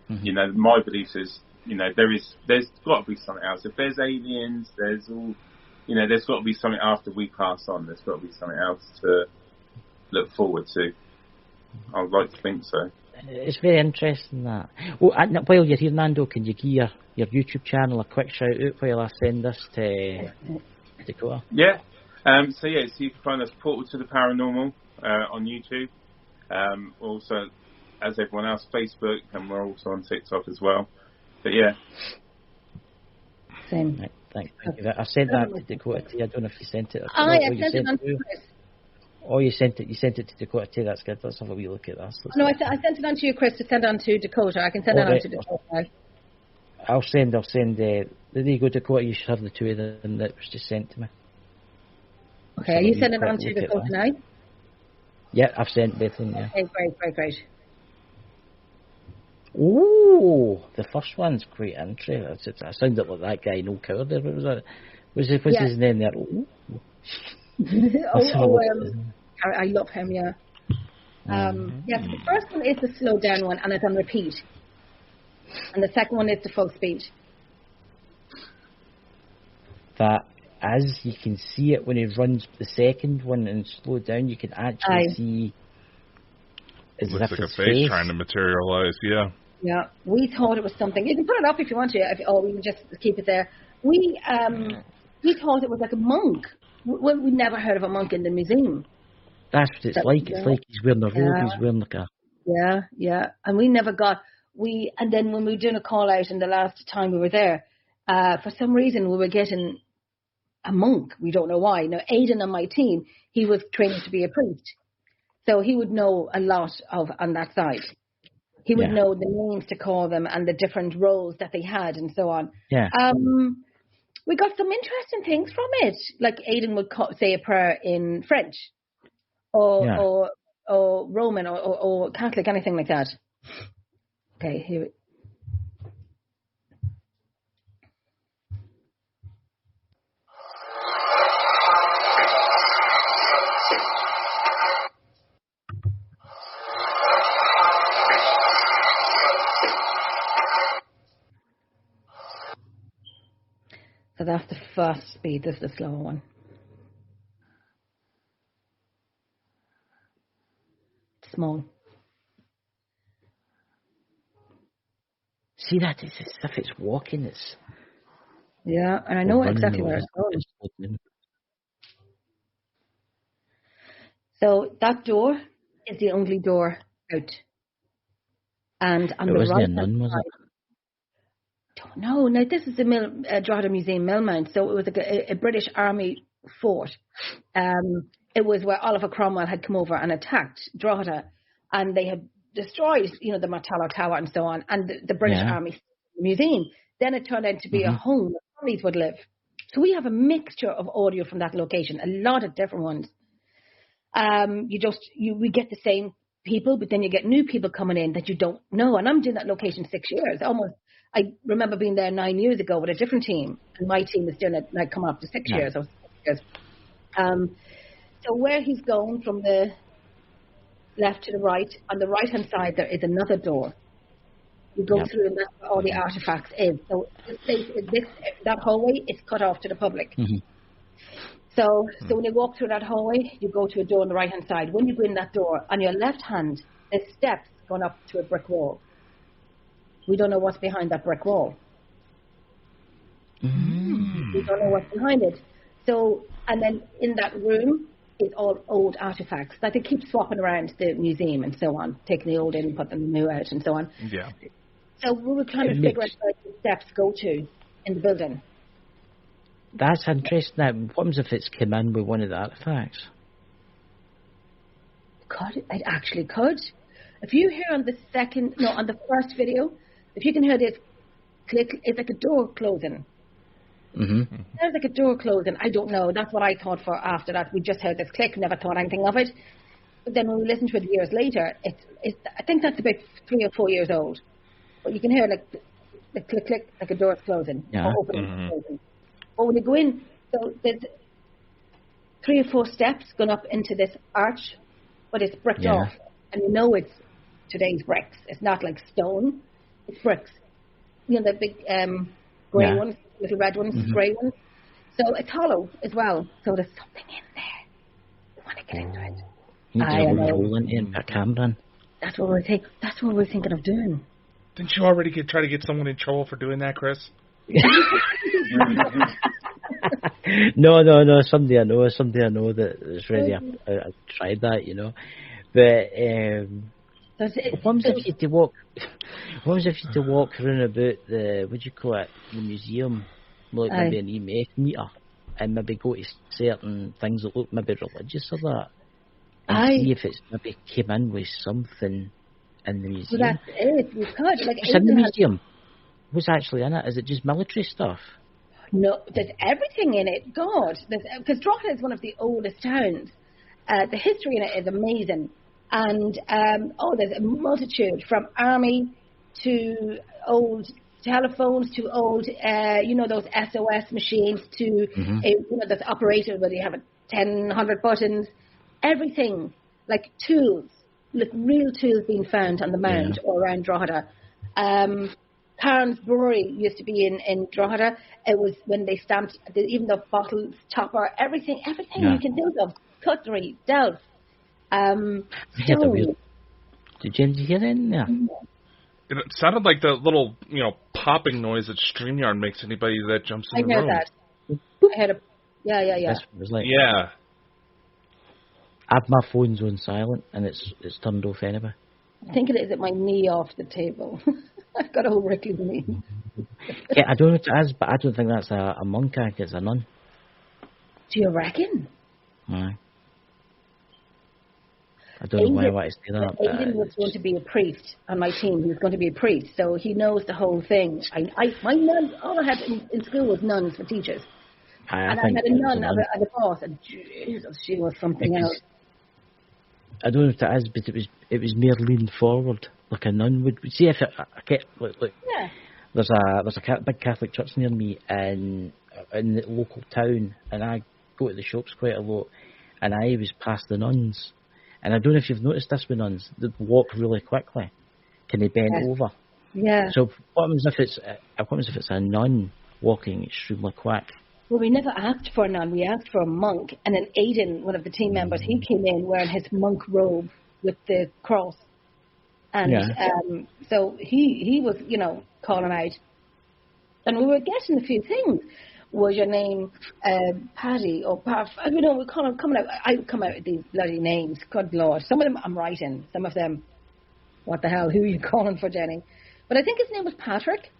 [SPEAKER 5] my belief is, there's got to be something else. If there's aliens, there's got to be something after we pass on. There's got to be something else to look forward to. I would like to think so.
[SPEAKER 2] It's very interesting that. Well, while you're here, Nando, can you give your YouTube channel a quick shout out while I send this to Dakota?
[SPEAKER 5] Yeah. So you can find us Portal to the Paranormal on YouTube. Also, as everyone else, Facebook, and we're also on TikTok as well. But yeah.
[SPEAKER 4] Same.
[SPEAKER 2] Right, thank you. I sent that to Dakota too. I don't know if you sent it.
[SPEAKER 4] I sent it on to Chris.
[SPEAKER 2] Oh, you sent it to Dakota too. That's good. Let's have a wee look at that.
[SPEAKER 4] No, I sent it on to you, Chris, to send on to Dakota. I can send it on to Dakota. I'll
[SPEAKER 2] send. There you go, Dakota. You should have the two of them that was just sent to me.
[SPEAKER 4] Okay, are you sending it on to Dakota now?
[SPEAKER 2] Yeah, I've sent both of them, yeah.
[SPEAKER 4] Okay, great.
[SPEAKER 2] Ooh, the first one's quite interesting. I sounded like that guy, no coward there. What was that? What's his name there? Ooh.
[SPEAKER 4] I love him, yeah. Yes, the first one is the slow down one, and it's on repeat. And the second one is the full speed.
[SPEAKER 2] That, as you can see it when he runs the second one and slow down, you can actually see.
[SPEAKER 3] It looks like a face trying to materialize, yeah.
[SPEAKER 4] Yeah, we thought it was something. You can put it up if you want to, or we can just keep it there. We thought it was like a monk. We never heard of a monk in the museum.
[SPEAKER 2] That's what it's like. It's like he's wearing a robe. He's wearing like a.
[SPEAKER 4] Yeah. And we never got. And then when we were doing a call out, and the last time we were there, for some reason we were getting a monk. We don't know why. Now, Aidan on my team, he was training to be a priest, so he would know a lot on that side. He would know the names to call them and the different roles that they had and so on.
[SPEAKER 2] Yeah.
[SPEAKER 4] We got some interesting things from it. Like Aidan would say a prayer in French, or Roman, or Catholic, anything like that. Okay, here. So that's the fast speed. This is the slower one. Small.
[SPEAKER 2] See that? It's as if it's walking.
[SPEAKER 4] Yeah, and I know exactly where it's going. So that door is the only door out. And on the right hand side, don't know. Now this is the Drogheda Museum Millmount, so it was a British Army fort. It was where Oliver Cromwell had come over and attacked Drogheda, and they had destroyed, the Martello Tower and so on, and the British Army Museum. Then it turned out to be a home where families would live. So we have a mixture of audio from that location, a lot of different ones. We get the same people, but then you get new people coming in that you don't know. And I'm doing that location 6 years. I remember being there 9 years ago with a different team, and my team was doing it like come up to 6 years. So 6 years. So where he's going from the left to the right, on the right hand side there is another door. You go through, and that's where all the artifacts is. So that hallway is cut off to the public. Mm-hmm. So when you walk through that hallway, you go to a door on the right hand side. When you go in that door, on your left hand, there's steps going up to a brick wall. We don't know what's behind that brick wall. We don't know what's behind it. So, and then in that room is all old artifacts that they keep swapping around the museum and so on, taking the old in and putting the new out and so on.
[SPEAKER 3] Yeah.
[SPEAKER 4] So we were trying to figure out where the steps go to in the building.
[SPEAKER 2] That's interesting. Now, what happens if it's come in with one of the artifacts?
[SPEAKER 4] It actually could. If you hear on the first video, if you can hear this click, it's like a door closing. Mm-hmm. There's like a door closing. I don't know. That's what I thought for after that. We just heard this click, never thought anything of it. But then when we listened to it years later, I think that's about 3 or 4 years old. But you can hear like the click, click, like a door is closing or opening, closing. But when you go in, so there's 3 or 4 steps going up into this arch, but it's bricked off. And it's today's bricks. It's not like stone. It's bricks. The big grey ones, little red ones, grey ones. So it's hollow as well. So there's something in there. You want to get into it.
[SPEAKER 2] A camera.
[SPEAKER 4] That's what we're thinking of doing.
[SPEAKER 3] Didn't you already try to get someone in trouble for doing that, Chris?
[SPEAKER 2] No. Somebody I know that is ready. I tried that, But what was if you had to walk? What was if you had to walk around about the the museum, like maybe an EMF meter, and maybe go to certain things that look maybe religious or that, and see if it's maybe came in with something in the museum.
[SPEAKER 4] Well, that's it. We could. Like,
[SPEAKER 2] what's in the museum? What's actually in it? Is it just military stuff?
[SPEAKER 4] No, there's everything in it. God, because Drogheda is one of the oldest towns. The history in it is amazing. And, there's a multitude, from army to old telephones to old, those SOS machines to, this operator where you have 100 buttons. Everything, like tools, like real tools being found on the mound or around Drogheda. Carnes Brewery used to be in Drogheda. It was when they stamped, even the bottle topper, everything you can think of, cutlery, delf.
[SPEAKER 2] Did you hear in there?
[SPEAKER 3] It sounded like the little, popping noise that StreamYard makes anybody that jumps in the room.
[SPEAKER 4] I heard that. I heard yeah.
[SPEAKER 2] That's what it was like.
[SPEAKER 3] Yeah.
[SPEAKER 2] I have my phone's on silent, and it's turned off anyway.
[SPEAKER 4] I think it is at my knee off the table. I've got a whole wrinkly knee.
[SPEAKER 2] I don't know what it is, but I don't think that's a monk act, it's a nun.
[SPEAKER 4] Do you reckon?
[SPEAKER 2] Aye. I don't know why I want to say that.
[SPEAKER 4] Aidan was going to be a priest on my team. He was going to be a priest, so he knows the whole thing. My nun, all I had in school was nuns for teachers. I had a nun as a boss, and Jesus, she was something else.
[SPEAKER 2] I don't know what it is, but it was mere lean forward, like a nun would. See if look. Yeah. There's a big Catholic church near me in the local town, and I go to the shops quite a lot, and I was past the nuns. And I don't know if you've noticed this with nuns, they walk really quickly. Can they bend over?
[SPEAKER 4] Yeah.
[SPEAKER 2] So what happens if it's a nun walking extremely quick?
[SPEAKER 4] Well, we never asked for a nun. We asked for a monk. And then Aidan, one of the team members, he came in wearing his monk robe with the cross. And so he was, calling out. And we were getting a few things. Was your name Paddy or Pat? I don't know. We're kind of coming out. I come out with these bloody names. Good Lord. Some of them I'm writing. Some of them, what the hell? Who are you calling for, Jenny? But I think his name was Patrick.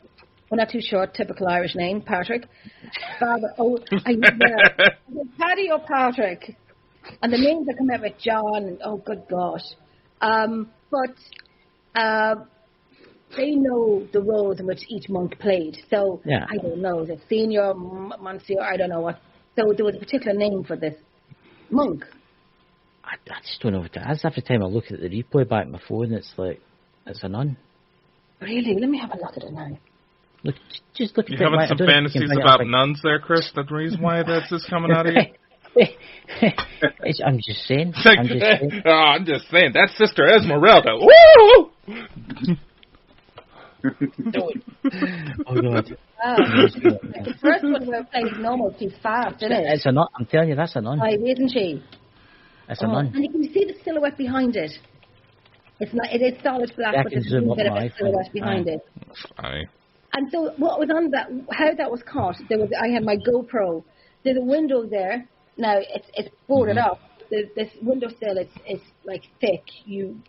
[SPEAKER 4] Well, not too short. Typical Irish name, Patrick. Paddy or Patrick. And the names that come out with John. And, oh, good gosh. They know the roles in which each monk played. So, I don't know, the senior, monsieur, I don't know what. So there was a particular name for this monk.
[SPEAKER 2] I just don't know what it is. Every time I look at the replay back on my phone, it's like, it's a nun.
[SPEAKER 4] Really? Let me have a look at it now.
[SPEAKER 2] Look, just look at it.
[SPEAKER 3] You having some fantasies about nuns there, Chris? That's the reason why that's just coming out of you?
[SPEAKER 2] I'm just saying.
[SPEAKER 3] I'm just saying. That's Sister Esmeralda. Woo!
[SPEAKER 2] Oh, God.
[SPEAKER 4] The first one we were playing normal, she's fast, isn't it?
[SPEAKER 2] It's a nun. I'm telling you, that's a nun.
[SPEAKER 4] Aye, isn't she?
[SPEAKER 2] It's a nun.
[SPEAKER 4] And you can see the silhouette behind it. It's not. It is solid black, but there's a bit of a silhouette behind it.
[SPEAKER 3] Aye.
[SPEAKER 4] And so what was on that? How that was caught? I had my GoPro. There's a window there. Now it's boarded up. This window sill is like thick. You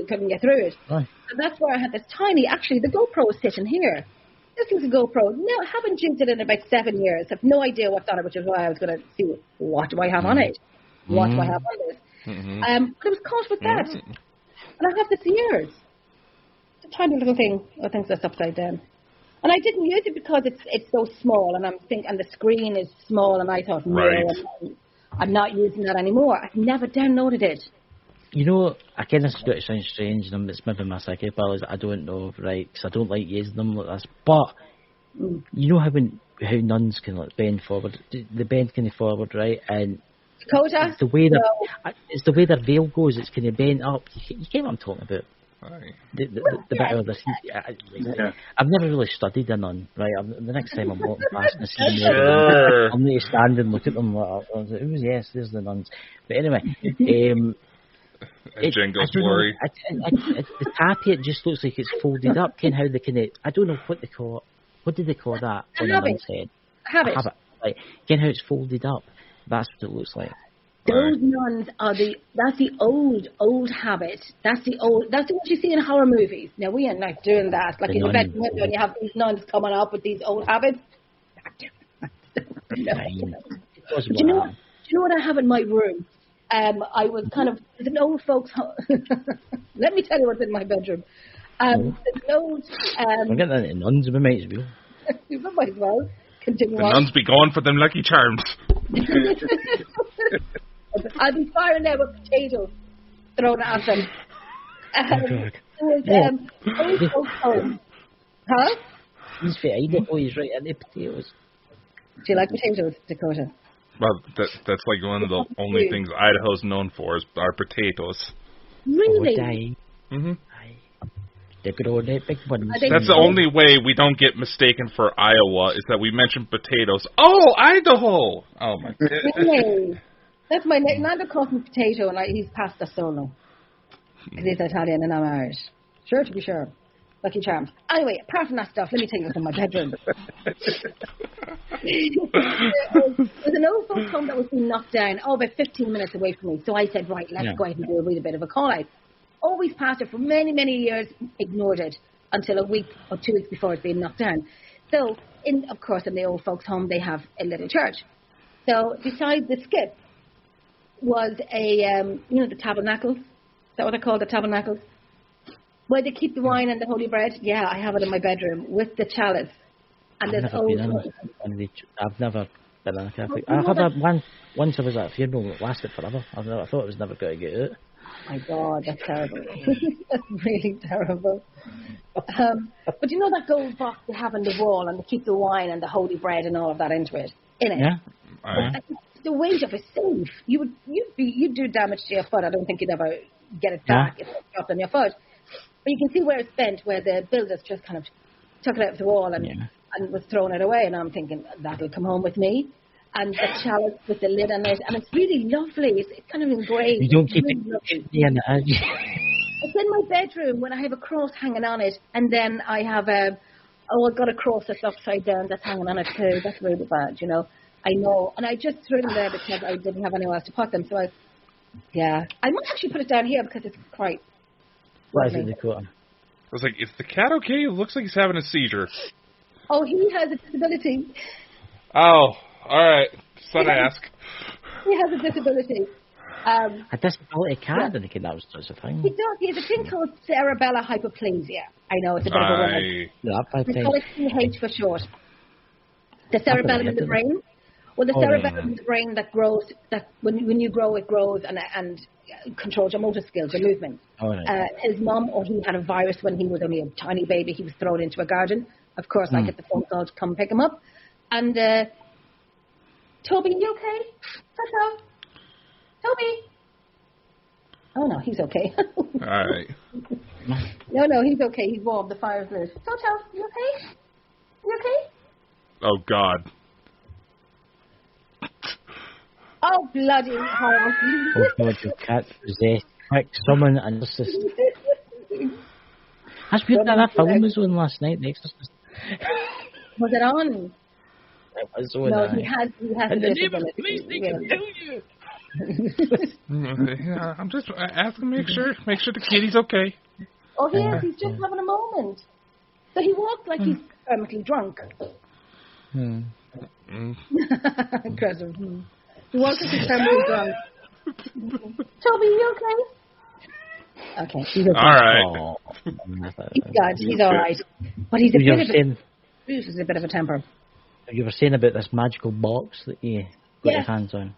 [SPEAKER 4] couldn't get through it.
[SPEAKER 2] Right.
[SPEAKER 4] And that's where I had this tiny. Actually, the GoPro was sitting here. This was a GoPro. No, I haven't used it in about 7 years. I have no idea what's on it, which is why I was going to see what do I have on it. What do I have on this? But it was caught with that. And I have this years. It's a tiny little thing. I think that's upside down. And I didn't use it because it's so small, and and the screen is small, and I thought, no, I'm not using that anymore. I've never downloaded it.
[SPEAKER 2] You know, again, this is going to sound strange, and it's maybe my psychic powers, I don't know, right, because I don't like using them like this, but you know how nuns can like bend forward, they bend kind of forward, right, and
[SPEAKER 4] Dakota?
[SPEAKER 2] it's the way their veil goes, it's kind of bent up, you get what I'm talking about. The bit of this, I've never really studied a nun, right? The next time I'm walking past and I see them, I'm going to stand and look at them. Yes, there's the nuns. But anyway,
[SPEAKER 3] Jingo's glory.
[SPEAKER 2] The tappy, it just looks like it's folded up. How they can? I don't know what they call it. What did they call that on the nun's head?
[SPEAKER 4] Habit.
[SPEAKER 2] Like, how it's folded up. That's what it looks like.
[SPEAKER 4] Those nuns that's the old habit. That's what you see in horror movies. Now we are not doing that. Like in the bedroom window and you have these nuns coming up with these old habits. No. Do you know what I have in my room? I was there's an old folks home. Let me tell you what's in my bedroom. There's an old
[SPEAKER 2] we're getting into nuns, we might as well.
[SPEAKER 4] We might as well continue
[SPEAKER 3] the
[SPEAKER 4] on.
[SPEAKER 3] nuns be going for them lucky charms.
[SPEAKER 4] I'll be firing there with potatoes thrown at them. Old folks home. Huh?
[SPEAKER 2] He's fair. He's right at the potatoes.
[SPEAKER 4] Do you like potatoes, Dakota?
[SPEAKER 3] Well, that's like one of the only things Idaho's known for are potatoes.
[SPEAKER 4] Really?
[SPEAKER 2] The good old big ones.
[SPEAKER 3] That's the only way we don't get mistaken for Iowa is that we mention potatoes. Oh, Idaho! Oh my goodness.
[SPEAKER 4] Really? That's my name. Nando calls me potato, and he's pasta solo. Because he's Italian and I'm Irish. Sure, to be sure. Lucky charms. Anyway, apart from that stuff, let me tell you what's in my bedroom. There's an old folks home that was being knocked down, about 15 minutes away from me. So I said, right, let's go ahead and do a really bit of a call-out. Always passed it for many, many years, ignored it until a week or 2 weeks before it's being knocked down. So, of course, in the old folks' home, they have a little church. So, beside the skip was the tabernacles. Is that what they're called, the tabernacles? Where they keep the wine and the holy bread. Yeah, I have it in my bedroom with the chalice. And
[SPEAKER 2] I've never been in a Catholic. I had that once I was at a funeral that lasted forever. I thought it was never going to get out.
[SPEAKER 4] Oh my God, that's terrible. That's really terrible. But you know that gold box they have on the wall and they keep the wine and the holy bread and all of that into it? In it?
[SPEAKER 2] Yeah.
[SPEAKER 4] The weight of a safe. You'd do damage to your foot. I don't think you'd ever get it back if it dropped on your foot. But you can see where it's bent, where the builders just kind of took it out of the wall and was throwing it away. And I'm thinking, that'll come home with me. And the chalice with the lid on it. And it's really lovely. It's kind of engraved.
[SPEAKER 2] You don't keep it.
[SPEAKER 4] It's in my bedroom when I have a cross hanging on it. And then I have I've got a cross that's upside down that's hanging on it too. That's really bad, you know. I know. And I just threw them there because I didn't have anywhere else to put them. So I might actually put it down here because it's quite...
[SPEAKER 2] What is it, Dakota?
[SPEAKER 3] I was like, is the cat okay? It looks like he's having a seizure.
[SPEAKER 4] Oh, he has a disability.
[SPEAKER 3] Oh, all right. Just thought I'd ask.
[SPEAKER 4] He has a disability.
[SPEAKER 2] A disability cat, I think that was such a thing.
[SPEAKER 4] He does. He has a thing called cerebellar hypoplasia. I know, it's a bit of a word. We call it CH for short. The cerebellum in the brain. Well, the cerebellum in the brain that grows, that when you grow, it grows and controls your motor skills, your movement. His mum, he had a virus when he was only a tiny baby. He was thrown into a garden. Of course, I get the phone call to come pick him up. And, Toby, you okay? Hello? Toby? Oh, no, he's okay.
[SPEAKER 3] All right.
[SPEAKER 4] No, he's okay. He's warm. The fire's lit. Toto, you okay? You okay?
[SPEAKER 3] Oh, God.
[SPEAKER 4] Oh, bloody hell.
[SPEAKER 2] Oh, God, your cat's possessed. Quick, summon an exorcist. That's weird that film was on last night, The Exorcist.
[SPEAKER 4] Was it on?
[SPEAKER 2] It was on.
[SPEAKER 4] No, he has
[SPEAKER 2] And
[SPEAKER 4] a
[SPEAKER 2] the name of
[SPEAKER 4] disability.
[SPEAKER 2] the police, they can tell you.
[SPEAKER 3] Yeah, I'm just asking, make sure the kitty's okay.
[SPEAKER 4] Oh, he is. He's just having a moment. So he walked like he's permanently drunk. Aggressive. He walks like he's permanently drunk. Toby, you okay? Okay, he's okay.
[SPEAKER 3] All right.
[SPEAKER 2] Oh,
[SPEAKER 4] He's good. He's all right. But he's a bit of a temper.
[SPEAKER 2] You were saying about this magical box that you got your hands on.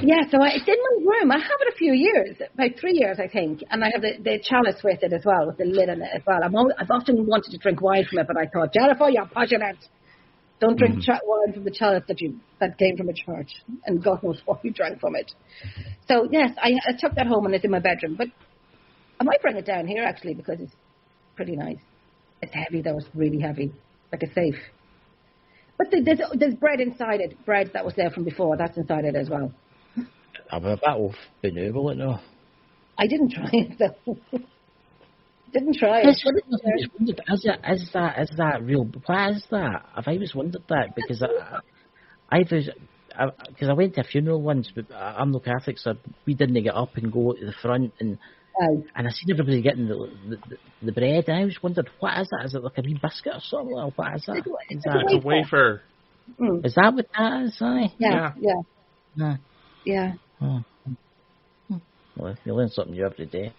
[SPEAKER 4] Yeah, so it's in my room. I have it a few years, about 3 years, I think. And I have the chalice with it as well, with the lid on it as well. I've often wanted to drink wine from it, but I thought, Jennifer, you're passionate. Don't drink wine from the chalice that came from a church. And God knows what you drank from it. So, yes, I took that home and it's in my bedroom. But I might bring it down here, actually, because it's pretty nice. It's heavy, though. It's really heavy, like a safe. But there's bread inside it. Bread that was there from before. That's inside it as well.
[SPEAKER 2] I'm a bit off benevolent, no.
[SPEAKER 4] I didn't try it, though. Didn't try it.
[SPEAKER 2] Is that real? What is that? I've always wondered that because I went to a funeral once, but I'm no Catholic, so we didn't get up and go to the front and I seen everybody getting the bread, and I always wondered, what is that? Is it like a wee biscuit or something? Or what is that?
[SPEAKER 3] It's a wafer.
[SPEAKER 2] Is that what that is?
[SPEAKER 4] Yeah.
[SPEAKER 2] Oh. Well, you learn something new every day.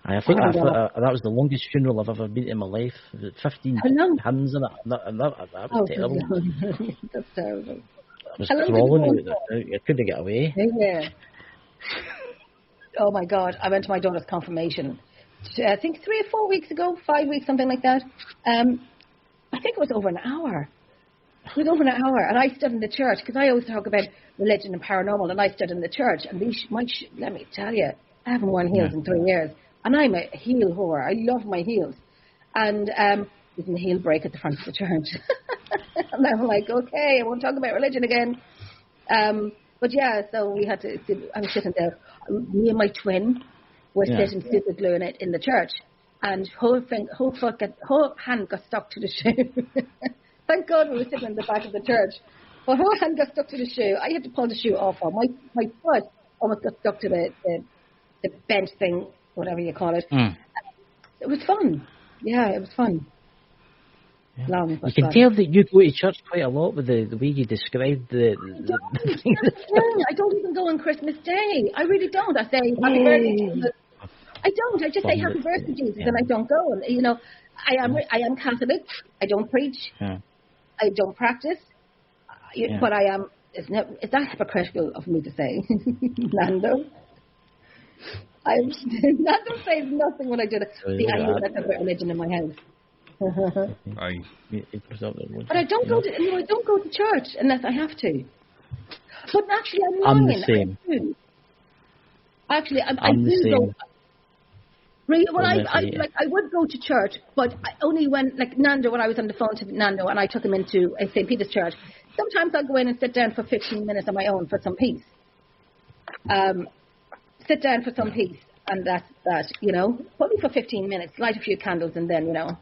[SPEAKER 2] I think that was the longest funeral I've ever been in my life. 15 hymns in it. That was terrible.
[SPEAKER 4] That's terrible.
[SPEAKER 2] I was crawling out. I couldn't get away.
[SPEAKER 4] Yeah. Oh my God! I went to my daughter's confirmation. I think 3 or 4 weeks ago, 5 weeks, something like that. I think it was over an hour. It was over an hour, and I stood in the church because I always talk about religion and paranormal, and I stood in the church. And let me tell you, I haven't worn heels in 3 years, and I'm a heel whore. I love my heels, and there's a heel break at the front of the church, and I'm like, okay, I won't talk about religion again. But yeah, so we had to. I was sitting there. Me and my twin were sitting super glue in the church, and her hand got stuck to the shoe. Thank God we were sitting in the back of the church. But her hand got stuck to the shoe. I had to pull the shoe off her. My foot almost got stuck to the bench thing, whatever you call it. It was fun. Yeah, it was fun.
[SPEAKER 2] Yeah. You can tell that you go to church quite a lot with the way you described the thing.
[SPEAKER 4] I don't even go on Christmas Day. I really don't. I say happy birthday, Jesus. I don't. I just say happy birthday, Jesus, and I don't go. And you know, I am Catholic. I don't preach. Yeah. I don't practice. But I am. Is that hypocritical of me to say, Nando? Nando says nothing when I do that. See, I use that about religion in my house. But I don't go to church unless I have to. But actually, I'm
[SPEAKER 2] the same.
[SPEAKER 4] Actually,
[SPEAKER 2] I'm the same.
[SPEAKER 4] Well, I would go to church, but only when, like Nando, when I was on the phone to Nando and I took him into St. Peter's Church, sometimes I'll go in and sit down for 15 minutes on my own for some peace. Sit down for some peace, and that's that, you know. Probably for 15 minutes, light a few candles, and then, you know,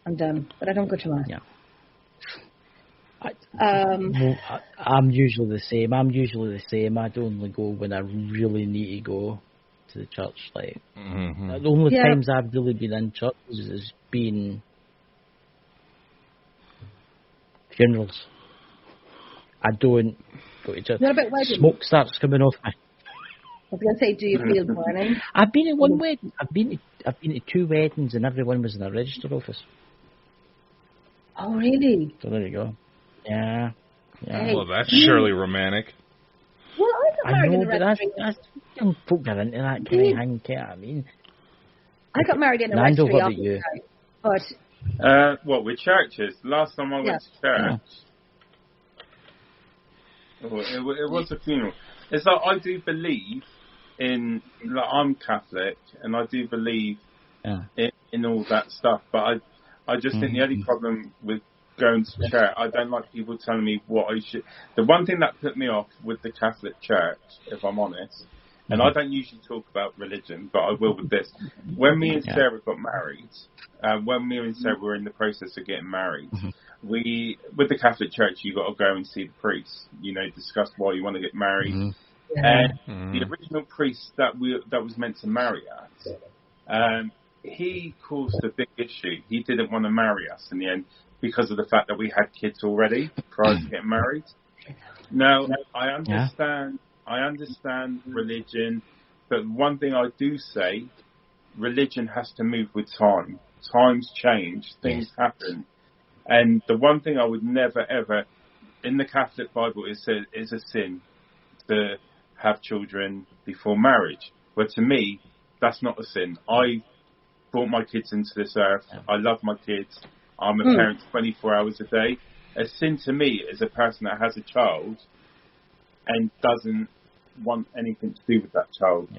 [SPEAKER 4] I'm done. But I don't go to mass.
[SPEAKER 2] Yeah. I'm usually the same. I only go when I really need to go to the church. Like the only times I've really been in church has been funerals. I don't go to church.
[SPEAKER 4] What about weddings?
[SPEAKER 2] Smoke starts coming off me.
[SPEAKER 4] I was going to say, do you feel burning?
[SPEAKER 2] I've been at one wedding. I've been to 2 weddings, and every one was in a register office.
[SPEAKER 4] Oh, really?
[SPEAKER 2] So there you go. Yeah.
[SPEAKER 4] Hey.
[SPEAKER 3] Well, that's surely romantic.
[SPEAKER 4] Well, I got married in a registry.
[SPEAKER 2] That's young folk are into that kind of hang. I mean,
[SPEAKER 4] I got married in a
[SPEAKER 2] Nando,
[SPEAKER 4] registry
[SPEAKER 2] what
[SPEAKER 4] office.
[SPEAKER 2] about you?
[SPEAKER 4] But
[SPEAKER 5] What, with churches? Last time I went to church, it was a funeral. It's like I do believe in, like, I'm Catholic, and I do believe in all that stuff, but I just think the only problem with going to church, I don't like people telling me what I should. The one thing that put me off with the Catholic Church, if I'm honest, and I don't usually talk about religion, but I will with this. When me and Sarah got married, when me and Sarah were in the process of getting married, with the Catholic Church, you got to go and see the priest, discuss why you want to get married. And the original priest that was meant to marry us, he caused a big issue. He didn't want to marry us in the end because of the fact that we had kids already prior to getting married. Now, I understand religion, but one thing I do say, religion has to move with time. Times change, things happen. And the one thing I would never, ever, in the Catholic Bible, it says it's a sin to have children before marriage. But to me, that's not a sin. I brought my kids into this earth. I love my kids. I'm a parent 24 hours a day. A sin to me is a person that has a child and doesn't want anything to do with that child.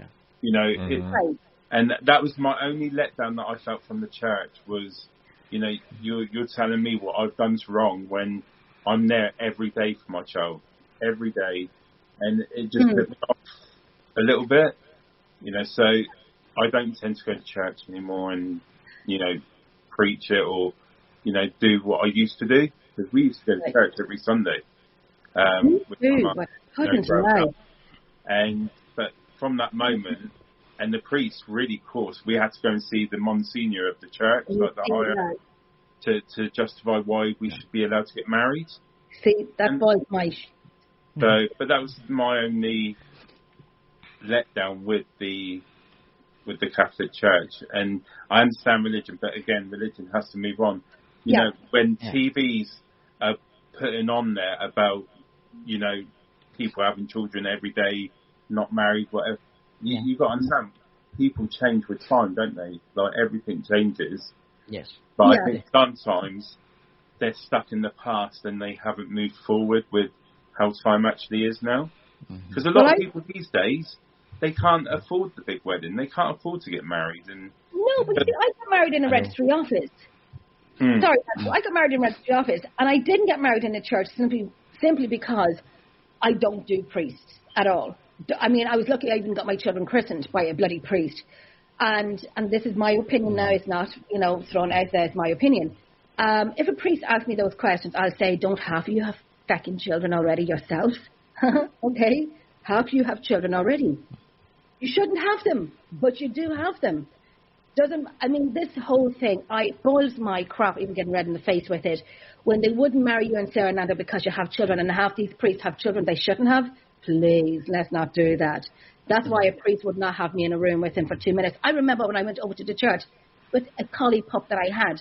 [SPEAKER 5] And that was my only letdown that I felt from the church was, you're telling me what I've done's wrong when I'm there every day for my child, every day. And it just put me off a little bit, so I don't tend to go to church anymore and, preach it or, do what I used to do. Because we used to go to church every Sunday. But from that moment, and the priest really, of course, we had to go and see the Monsignor of the church, like the higher, to justify why we should be allowed to get married.
[SPEAKER 4] See, that was my...
[SPEAKER 5] But that was my only letdown with the Catholic Church. And I understand religion, but again, religion has to move on. When TVs are putting on there about, people having children every day, not married, whatever, you got to understand, people change with time, don't they? Like, everything changes.
[SPEAKER 2] Yes.
[SPEAKER 5] But I think sometimes they're stuck in the past and they haven't moved forward with how time actually is now. Because a lot of people these days, they can't afford the big wedding. They can't afford to get married.
[SPEAKER 4] No, but I got married in a registry office. Sorry, I got married in a registry office, and I didn't get married in a church simply because I don't do priests at all. I mean, I was lucky I even got my children christened by a bloody priest. And this is my opinion now. It's not, thrown out there as my opinion. If a priest asks me those questions, I'll say, don't half of you have feckin' children already yourself? Okay? Half of you have children already. You shouldn't have them, but you do have them. This whole thing, it boils my crap even getting red in the face with it. When they wouldn't marry you and Sarah Nando because you have children, and half these priests have children they shouldn't have, please, let's not do that. That's why a priest would not have me in a room with him for 2 minutes. I remember when I went over to the church with a collie pup that I had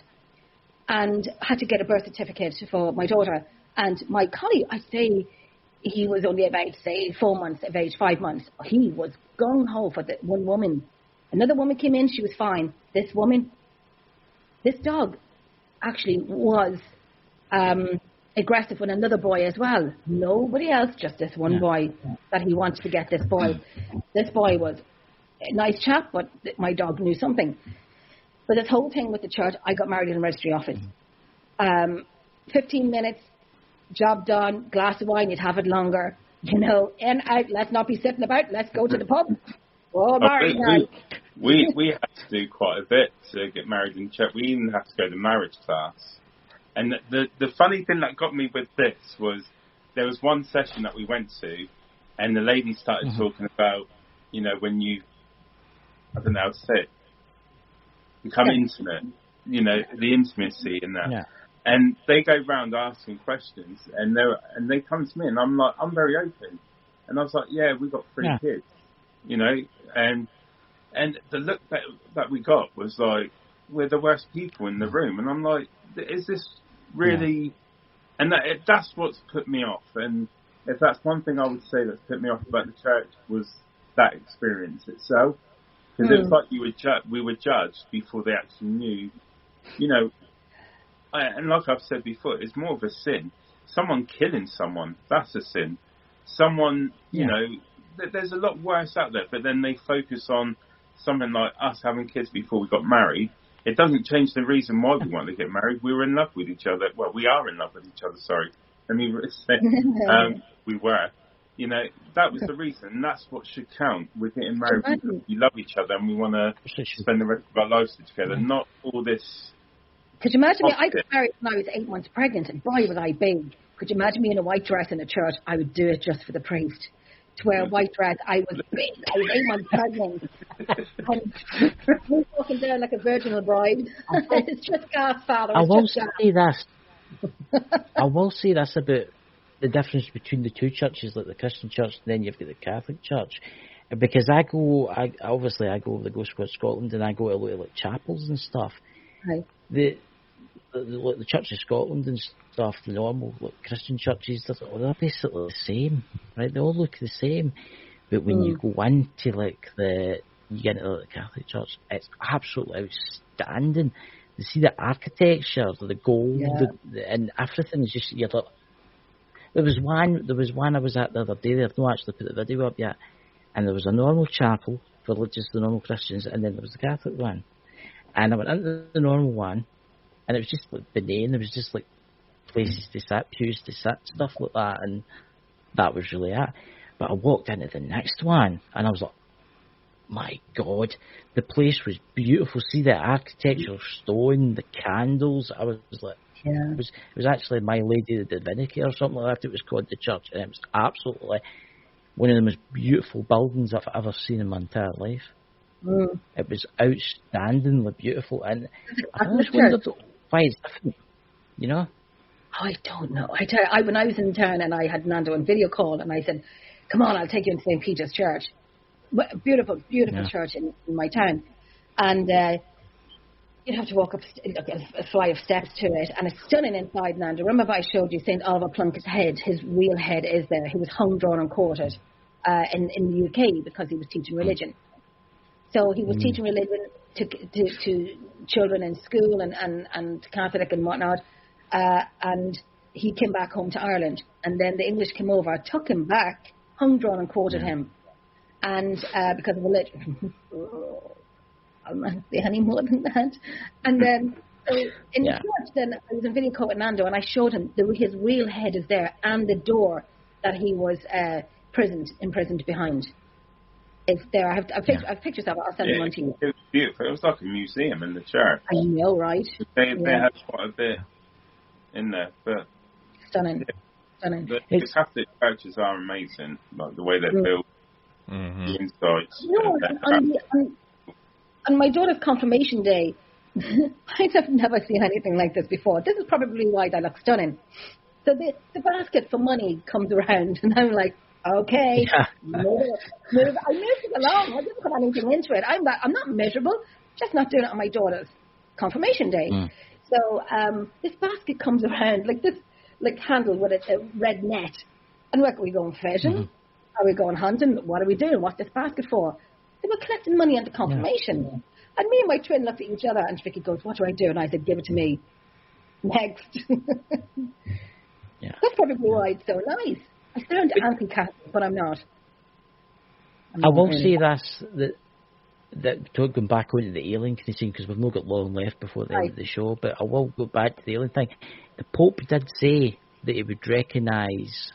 [SPEAKER 4] and had to get a birth certificate for my daughter. And my collie, I'd say he was only about, 4 months of age, 5 months. He was gung-ho for the one woman. Another woman came in, she was fine. This dog actually was aggressive with another boy as well. Nobody else, just this one boy that he wanted to get this boy. This boy was a nice chap, but my dog knew something. But this whole thing with the church, I got married in a registry office. 15 minutes, job done, glass of wine, you'd have it longer. In out, let's not be sitting about, let's go to the pub. Oh, married now.
[SPEAKER 5] We had to do quite a bit to get married in church. We even had to go to marriage class. And the funny thing that got me with this was there was one session that we went to, and the lady started talking about, you know, when you, I don't know how to say it, become intimate, you know, the intimacy in that.
[SPEAKER 2] Yeah.
[SPEAKER 5] And they go round asking questions, and they come to me, and I'm like, I'm very open. And I was like, yeah, we got 3 kids, you know, and the look that we got was like, we're the worst people in the room. And I'm like, is this really... And that's what's put me off. And if that's one thing I would say that's put me off about the church was that experience itself. Because it's like we were judged before they actually knew, you know. And like I've said before, it's more of a sin. Someone killing someone, that's a sin. Someone, you know, there's a lot worse out there. But then they focus on something like us having kids before we got married. It doesn't change the reason why we want to get married. We were in love with each other. Well, we are in love with each other, sorry. Let me say, we were. You know, that was the reason. And that's what should count. We're getting married because we love each other and we want to spend the rest of our lives together. Not all this...
[SPEAKER 4] Could you imagine me? I got married when I was 8 months pregnant, and boy, was I big. Could you imagine me in a white dress in a church? I would do it just for the priest. To wear a white dress, I was big. I was 8 months pregnant. And I was walking down like a virginal bride. It's just God's father.
[SPEAKER 2] I will say this about the difference between the two churches, like the Christian church, and then you've got the Catholic church. Because I go over the Ghost Squad Scotland, and I go to a lot of like chapels and stuff.
[SPEAKER 4] Right.
[SPEAKER 2] The Church of Scotland and stuff, the normal Christian churches, they're basically the same, right? They all look the same. But when you go into you get into the Catholic Church, it's absolutely outstanding. You see the architecture, the gold, and everything is just, you're like, there was one I was at the other day. They've not actually put the video up yet, and there was a normal chapel for just the normal Christians, and then there was the Catholic one. And I went into the normal one, and it was just like benign. There was just like places to sit, pews to sit, stuff like that, and that was really it. But I walked into the next one, and I was like, my God, the place was beautiful. See the architectural stone, the candles. I was like, it was actually My Lady of the Divinity or something like that. It was called the church, and it was absolutely one of the most beautiful buildings I've ever seen in my entire life. It was outstandingly beautiful, and I always wondered why it's different, you know?
[SPEAKER 4] I don't know. I tell you, when I was in town and I had Nando on video call, and I said, come on, I'll take you into St. Peter's Church. Beautiful church in my town. And you'd have to walk up a flight of steps to it, and it's stunning inside, Nando. Remember I showed you St. Oliver Plunkett's head? His real head is there. He was hung, drawn and quartered in the UK because he was teaching religion. So he was teaching religion to children in school and Catholic and whatnot, and he came back home to Ireland. And then the English came over, took him back, hung, drawn and quartered him. And because of religion, I'll not say any more than that. And then so in the church, then I was in video call with Nando, and I showed him his real head is there, and the door that he was imprisoned behind. It's there. I have pictures of it. I'll send them on to you.
[SPEAKER 5] It was beautiful. It was like a museum in the church.
[SPEAKER 4] I know, right?
[SPEAKER 5] They had quite a bit in there, but
[SPEAKER 4] stunning.
[SPEAKER 5] The Catholic churches are amazing, like the way they're built, the insides.
[SPEAKER 4] On my daughter's confirmation day, I have never seen anything like this before. This is probably why they look stunning. So the basket for money comes around, and I'm like, okay, I moved it along. I didn't put anything into it. I'm not miserable, just not doing it on my daughter's confirmation day. So this basket comes around like this, like handled with a red net. And where are we going fishing? Are we going hunting? What are we doing? What's this basket for? They were collecting money at the confirmation. And me and my twin looked at each other, and Vicky goes, what do I do? And I said, give it to me. Next. That's probably why it's so nice. I sound anti-Catholic, but I'm not.
[SPEAKER 2] I will say this, that going back onto the alien scene, because we've not got long left before the end of the show, but I will go back to the alien thing. The Pope did say that he would recognise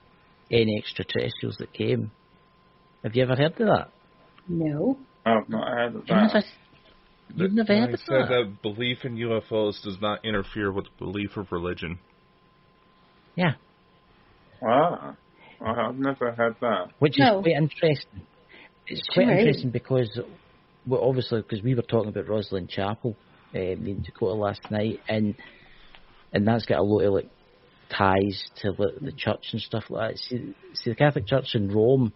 [SPEAKER 2] any extraterrestrials that came. Have you ever heard of that?
[SPEAKER 4] No.
[SPEAKER 5] I've not heard of
[SPEAKER 2] You've never,
[SPEAKER 5] that.
[SPEAKER 2] you've never heard
[SPEAKER 3] I
[SPEAKER 2] of
[SPEAKER 3] said
[SPEAKER 2] that?
[SPEAKER 3] that belief in UFOs does not interfere with belief of religion.
[SPEAKER 2] Yeah,
[SPEAKER 5] Ah, I've never heard that.
[SPEAKER 2] which is quite interesting. It's quite
[SPEAKER 4] Sure is.
[SPEAKER 2] interesting because, well, obviously, because we were talking about Rosslyn Chapel, me and Dakota last night, and that's got a lot of like ties to the church and stuff like that. See, the Catholic Church in Rome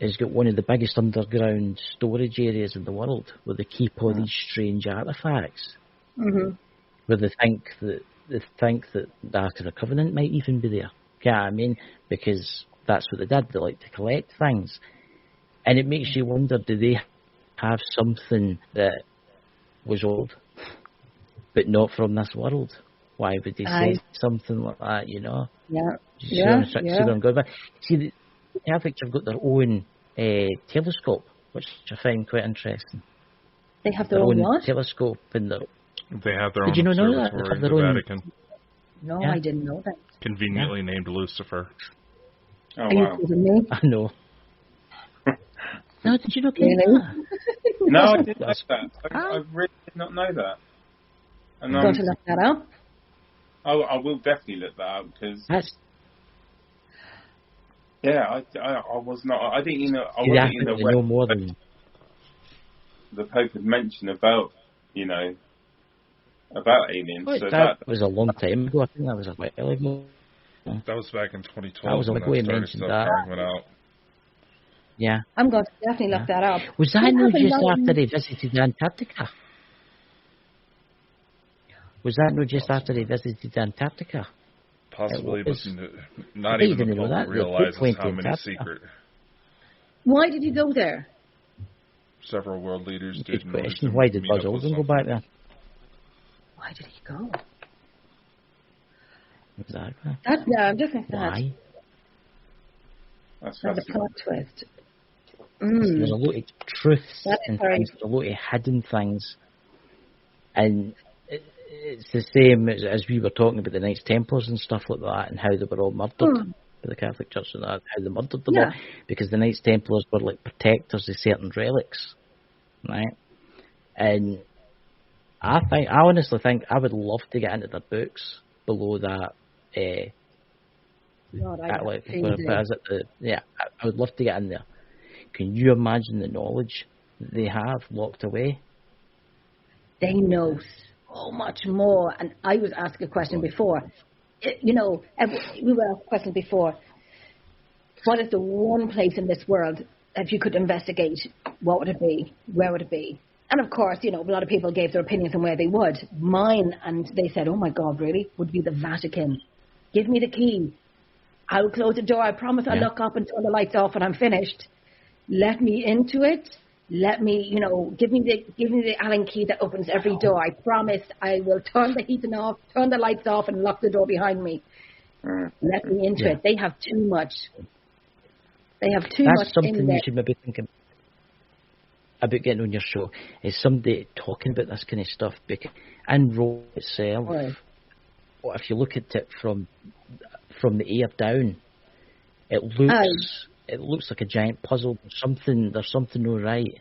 [SPEAKER 2] has got one of the biggest underground storage areas in the world, where they keep all these strange artifacts.
[SPEAKER 4] Mm-hmm.
[SPEAKER 2] Where they think that the Ark of the Covenant might even be there. You know what I mean? Because that's what they did. They like to collect things, and it makes you wonder: do they have something that was old, but not from this world? Why would they say something like that? You know?
[SPEAKER 4] Yeah.
[SPEAKER 2] See where I'm going? But see, the Catholics have got their own telescope, which I find quite interesting.
[SPEAKER 4] They have their own what?
[SPEAKER 2] Telescope in the.
[SPEAKER 3] They have their
[SPEAKER 2] Did
[SPEAKER 3] own
[SPEAKER 2] you not know that?
[SPEAKER 3] observatory
[SPEAKER 2] They have
[SPEAKER 3] in
[SPEAKER 2] their
[SPEAKER 3] the
[SPEAKER 2] own-
[SPEAKER 3] Vatican,
[SPEAKER 4] No,
[SPEAKER 2] Yeah.
[SPEAKER 4] I didn't know that.
[SPEAKER 3] conveniently named Lucifer.
[SPEAKER 5] Oh,
[SPEAKER 4] Are you
[SPEAKER 5] wow.
[SPEAKER 4] kidding me?
[SPEAKER 2] I know. No, did you not get
[SPEAKER 4] Really?
[SPEAKER 2] that?
[SPEAKER 5] No, I didn't know
[SPEAKER 2] That's-
[SPEAKER 5] that. I really did not know that. And
[SPEAKER 4] I'm going to look that up.
[SPEAKER 5] I will definitely look that up because
[SPEAKER 2] That's
[SPEAKER 5] I was not. I didn't even. I
[SPEAKER 2] see, I
[SPEAKER 5] wasn't
[SPEAKER 2] think
[SPEAKER 5] even
[SPEAKER 2] they
[SPEAKER 5] aware
[SPEAKER 2] know more than.
[SPEAKER 5] the Pope had mentioned about about aliens.
[SPEAKER 2] Oh,
[SPEAKER 5] so
[SPEAKER 2] that was a long time ago. I think that was a while ago.
[SPEAKER 3] That was back in 2012
[SPEAKER 2] That was
[SPEAKER 3] when
[SPEAKER 2] like we
[SPEAKER 3] that started
[SPEAKER 2] mentioned
[SPEAKER 3] stuff
[SPEAKER 2] that.
[SPEAKER 3] coming out.
[SPEAKER 2] Yeah.
[SPEAKER 4] I'm going to definitely look that up.
[SPEAKER 2] Was that
[SPEAKER 4] What
[SPEAKER 2] not
[SPEAKER 4] happened
[SPEAKER 2] just
[SPEAKER 4] now-
[SPEAKER 2] after they visited Antarctica? Was that not just after they visited Antarctica?
[SPEAKER 3] Possibly,
[SPEAKER 2] It
[SPEAKER 3] but
[SPEAKER 2] was-
[SPEAKER 3] not
[SPEAKER 2] they
[SPEAKER 3] even the
[SPEAKER 2] didn't know
[SPEAKER 3] Pope
[SPEAKER 2] that. The Pope
[SPEAKER 3] realizes
[SPEAKER 2] went
[SPEAKER 3] how
[SPEAKER 2] to
[SPEAKER 3] many
[SPEAKER 2] Antarctica.
[SPEAKER 3] secret
[SPEAKER 4] Why did you go there?
[SPEAKER 3] several world leaders did.
[SPEAKER 2] Good
[SPEAKER 3] in order
[SPEAKER 2] question.
[SPEAKER 3] to
[SPEAKER 2] Why did
[SPEAKER 3] meet
[SPEAKER 2] Buzz
[SPEAKER 3] up with
[SPEAKER 2] Aldrin go
[SPEAKER 3] something.
[SPEAKER 2] back there?
[SPEAKER 4] Why did he go?
[SPEAKER 2] Exactly.
[SPEAKER 4] That, yeah, I'm just going to say
[SPEAKER 2] Why?
[SPEAKER 5] that's
[SPEAKER 4] that's a
[SPEAKER 5] fascinating.
[SPEAKER 4] plot twist.
[SPEAKER 2] There's a lot of truths
[SPEAKER 4] That is
[SPEAKER 2] and
[SPEAKER 4] very-
[SPEAKER 2] things, there's a lot of hidden things. And it's the same as we were talking about the Knights Templars and stuff like that, and how they were all murdered by the Catholic Church and that, how they murdered them all. Because the Knights Templars were like protectors of certain relics, right? And I honestly think I would love to get into the books below that.
[SPEAKER 4] God,
[SPEAKER 2] I would love to get in there. Can you imagine the knowledge that they have locked away?
[SPEAKER 4] They know so much more. And I was asked a question before. We were asked a question before. What is the one place in this world that you could investigate? What would it be? Where would it be? And of course, a lot of people gave their opinions on where they would. Mine, and they said, oh my God, really? Would be the Vatican. Give me the key. I'll close the door. I promise I'll look up and turn the lights off when I'm finished. Let me into it. Let me, give me the Allen key that opens every door. I promise I will turn the heating off, turn the lights off, and lock the door behind me. Let me into it. They have too much. They have too much
[SPEAKER 2] That's something
[SPEAKER 4] in there.
[SPEAKER 2] you should maybe think about getting on your show. Is somebody talking about this kind of stuff? Because in Rome itself, well, if you look at it from the air down, it looks like a giant puzzle. There's something no right.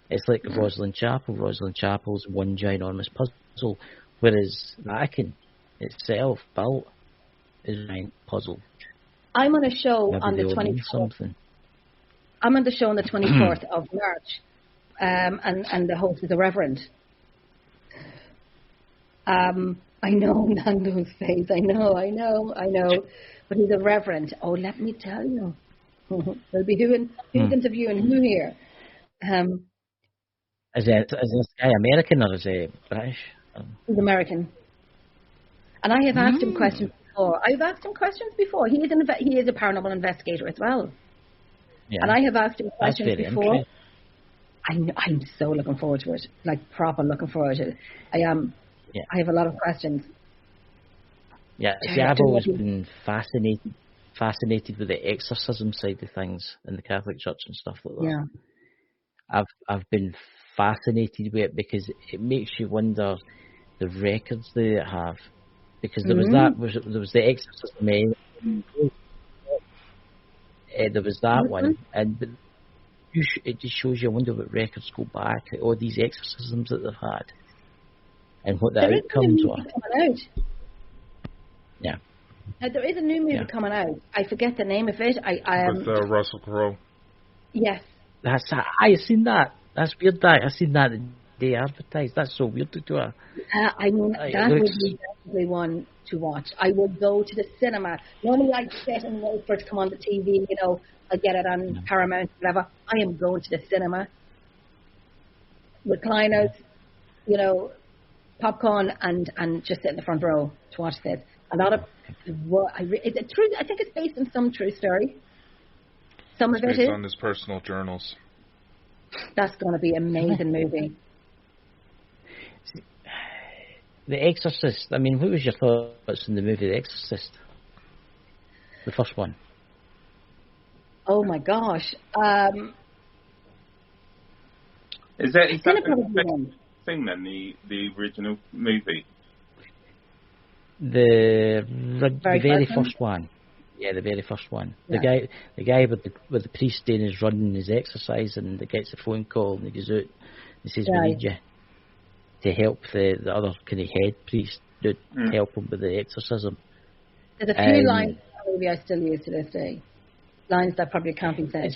[SPEAKER 2] It's like Rosslyn Chapel. Rosslyn Chapel's one ginormous puzzle, whereas Vatican itself built is a giant puzzle.
[SPEAKER 4] I'm on a show
[SPEAKER 2] Maybe
[SPEAKER 4] on the
[SPEAKER 2] they all mean
[SPEAKER 4] 24th.
[SPEAKER 2] something.
[SPEAKER 4] I'm on the show on the 24th of March, and the host is a reverend. I know Nando's face. I know. But he's a reverend. Oh, let me tell you. They'll be who's interviewing who here?
[SPEAKER 2] Is this guy American or is he British?
[SPEAKER 4] He's American. And I have asked him questions before. He is a paranormal investigator as well.
[SPEAKER 2] Yeah.
[SPEAKER 4] And I have asked him
[SPEAKER 2] That's
[SPEAKER 4] questions
[SPEAKER 2] very
[SPEAKER 4] before.
[SPEAKER 2] interesting.
[SPEAKER 4] I'm so looking forward to it. Like, proper looking forward to it. I am.
[SPEAKER 2] Yeah.
[SPEAKER 4] I have a lot of questions.
[SPEAKER 2] Yeah, see, I've always been fascinated with the exorcism side of things in the Catholic Church and stuff like that.
[SPEAKER 4] Yeah.
[SPEAKER 2] I've been fascinated with it because it makes you wonder the records they have. Because there was the exorcism. There was that one, and it just shows you, I wonder what records go back at all these exorcisms that they've had, and what the
[SPEAKER 4] There is a new
[SPEAKER 2] outcomes
[SPEAKER 4] movie
[SPEAKER 2] were.
[SPEAKER 4] coming out.
[SPEAKER 2] Yeah.
[SPEAKER 4] There is a new movie coming out. I forget the name of it.
[SPEAKER 3] With Russell Crowe.
[SPEAKER 4] Yes.
[SPEAKER 2] I seen that. That's weird. I seen that the day advertised. That's so weird to do.
[SPEAKER 4] I mean, that would be definitely one to watch. I would go to the cinema. Normally I sit and wait for it to come on the TV, you know, I get it on Paramount, whatever. I am going to the cinema. Recliners, you know, popcorn, and just sit in the front row to watch this. A lot of, it's true. I think it's based on some true story. Some of it is.
[SPEAKER 3] Based on his personal journals.
[SPEAKER 4] That's going to be an amazing movie.
[SPEAKER 2] The Exorcist. I mean, what was your thoughts on the movie The Exorcist? The first one.
[SPEAKER 4] Oh my gosh.
[SPEAKER 5] Is that
[SPEAKER 4] probably
[SPEAKER 5] the
[SPEAKER 4] one.
[SPEAKER 5] thing then? The original movie.
[SPEAKER 2] The very
[SPEAKER 4] first
[SPEAKER 2] first one. Yeah, the very first one.
[SPEAKER 4] Yeah.
[SPEAKER 2] The guy with the priest doing his running, his exercise, and he gets a phone call and he goes out. He says, "We need you to help the other kind of head priest to help him with the exorcism."
[SPEAKER 4] There's a few lines in that movie I still use to this day. Lines that probably can't be said.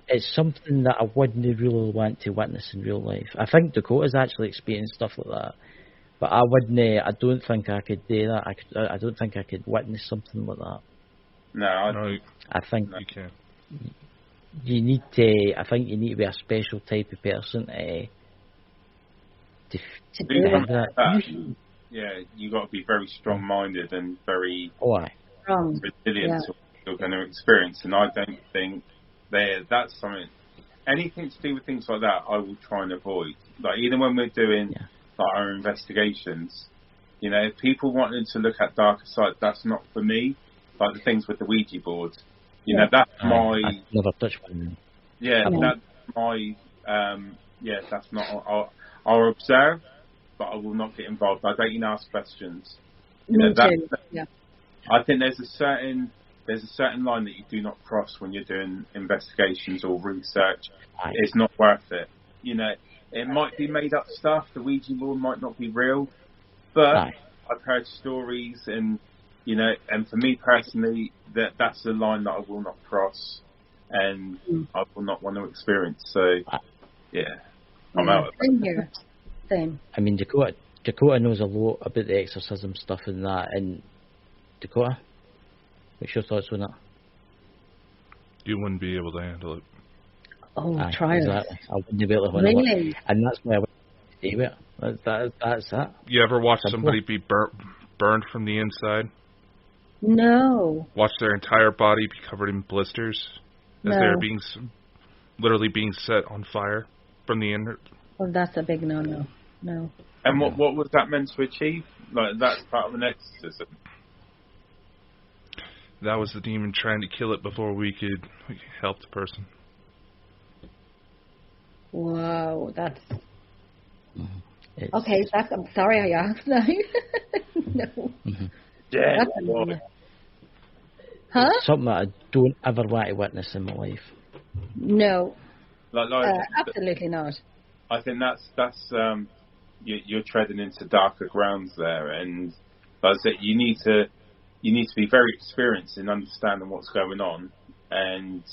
[SPEAKER 2] It's something that I wouldn't really want to witness in real life. I think Dakota's actually experienced stuff like that, but I wouldn't. I don't think I could do that. I don't think I could witness something like that.
[SPEAKER 5] No,
[SPEAKER 2] I think
[SPEAKER 3] you can't.
[SPEAKER 2] You need to. I think you need to be a special type of person to
[SPEAKER 5] do
[SPEAKER 2] have
[SPEAKER 5] that.
[SPEAKER 2] that.
[SPEAKER 5] Yeah, you got to be very strong-minded and very
[SPEAKER 4] Yeah.
[SPEAKER 5] resilient to what you're going to experience. And I don't think that's something. Anything to do with things like that, I will try and avoid. Like even when we're doing like our investigations, you know, if people wanted to look at darker side, that's not for me. Like the things with the Ouija board, you know, that's my.
[SPEAKER 2] I never touched one.
[SPEAKER 5] Yeah, that's my. That's not. I'll observe, but I will not get involved. I don't even ask questions. You know, I think there's a certain line that you do not cross when you're doing investigations or research. It's not worth it. You know, it might be made up stuff. The Ouija board might not be real, but I've heard stories, and you know, and for me personally, that's the line that I will not cross, and I will not want to experience. So, I'm out of it.
[SPEAKER 4] Same here. Same.
[SPEAKER 2] I mean, Dakota knows a lot about the exorcism stuff and that. And Dakota, what's your thoughts on that?
[SPEAKER 3] You wouldn't be able to handle it.
[SPEAKER 4] Oh, try it.
[SPEAKER 2] Exactly. I wouldn't be able to handle it.
[SPEAKER 4] Really?
[SPEAKER 2] And that's why I wouldn't stay with it. That's that.
[SPEAKER 3] You ever watch somebody be burned from the inside?
[SPEAKER 4] No.
[SPEAKER 3] Watch their entire body be covered in blisters as they're literally being set on fire from the inner.
[SPEAKER 4] Well, that's a big no. No.
[SPEAKER 5] And what was that meant to achieve? Like that's part of an exorcism.
[SPEAKER 3] That was the demon trying to kill it before we could help the person.
[SPEAKER 4] Wow, that's okay. I'm sorry I asked now. No.
[SPEAKER 5] Yeah.
[SPEAKER 4] Huh?
[SPEAKER 2] It's something that I don't ever want to witness in my life.
[SPEAKER 4] No.
[SPEAKER 5] Like
[SPEAKER 4] absolutely not.
[SPEAKER 5] I think that's you're treading into darker grounds there, and like I said, you need to be very experienced in understanding what's going on, and